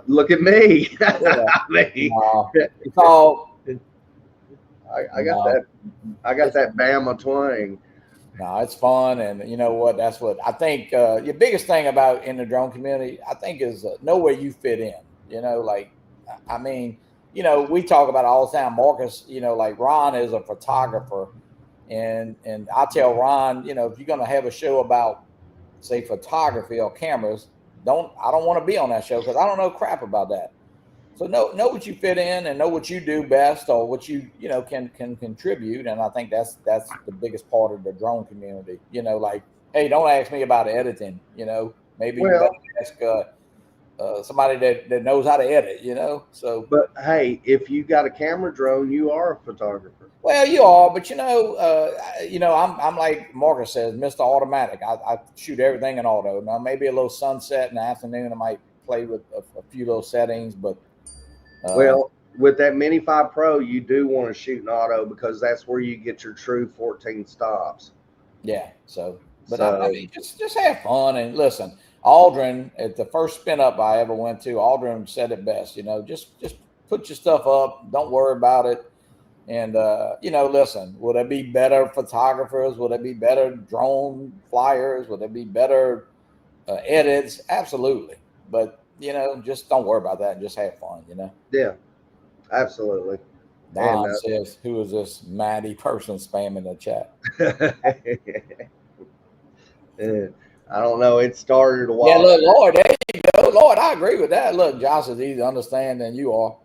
Look at me. Yeah, I mean, no, it's all I got no. that. I got It's that Bama twang. no, it's fun, and you know what? That's what I think. Your biggest thing about in the drone community, I think, is know where you fit in. Like I mean, we talk about it all the time. Marcus, like Ron is a photographer, and I tell Ron, if you're gonna have a show about say photography or cameras, I don't want to be on that show because I don't know crap about that. So know what you fit in and know what you do best or what can contribute. And I think that's the biggest part of the drone community. Like, hey, don't ask me about editing. Maybe you better Well, ask somebody that knows how to edit. So but hey, if you got a camera drone, you are a photographer. well, you are, but I'm like Marcus says, Mr. Automatic. I shoot everything in auto. Now maybe a little sunset in the afternoon, I might play with a few little settings, but uh, Well, with that Mini 5 Pro, you do want to shoot an auto because that's where you get your true 14 stops. yeah. So, but I So, mean, just have fun and listen. Aldrin at the first spin up I ever went to, Aldrin said it best. Just put your stuff up. Don't worry about it. And listen, will there be better photographers? Will there be better drone flyers? Will there be better edits? Absolutely. But just don't worry about that and just have fun. yeah, absolutely. And Don says, "Who is this Maddie person spamming the chat?" I don't know. It started a Yeah, while look, Lord, there you go, Lord. I agree with that. Look, Josh is easy to understand than you are.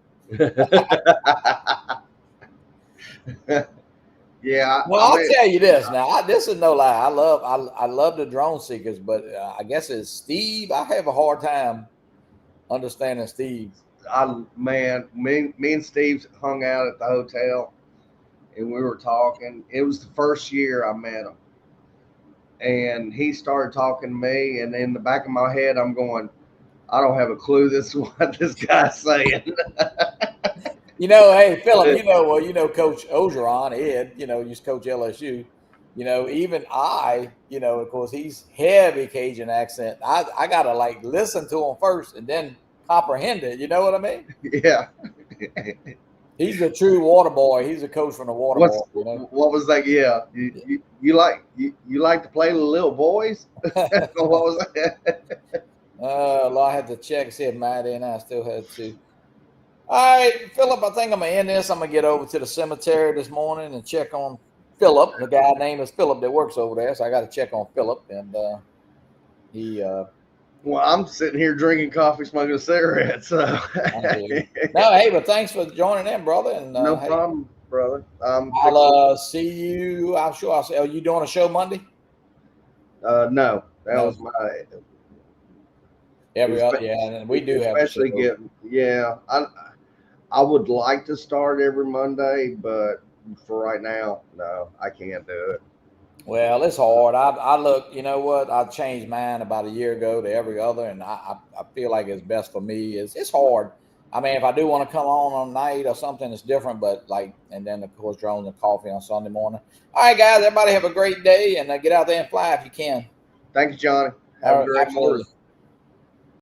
Yeah, Well, I I'll mean, tell you this now. This is no lie. I love the drone seekers, but I guess it's Steve. I have a hard time understanding Steve. me and Steve hung out at the hotel and we were talking. It was the first year I met him, and he started talking to me. And in the back of my head, I'm going, I don't have a clue. This is what this guy's saying. Hey, Philip, Coach Ogeron, Ed, used to coach LSU. Even of course, he's heavy Cajun accent. I gotta like listen to him first and then comprehend it. You know what I mean? Yeah. He's a true water boy. He's a coach from the water boy. What was that? Yeah, you like to play with little boys? What was that? Well, I had to check and see if Maddie and I still had to. All right, Philip, I think I'm gonna end this. I'm gonna get over to the cemetery this morning and check on Philip. The guy name is Philip that works over there, so I got to check on Philip, and he. Well, I'm sitting here drinking coffee, smoking a cigarette. So no, hey, but thanks for joining in, brother. And no hey, problem, brother. I'll see you. I'm sure I'll see. Are you doing a show Monday? No, that No. was my Every other, yeah, and we do have. Especially getting, yeah. I would like to start every Monday, but for right now, no, I can't do it. Well, it's hard. I look, you know what? I changed mine about a year ago to every other, and I feel like it's best for me. It's hard. I mean, if I do want to come on night or something, it's different. But like, and then of course, drones and coffee on Sunday morning. All right, guys, everybody have a great day, and get out there and fly if you can. Thank you, Johnny. Have a great morning.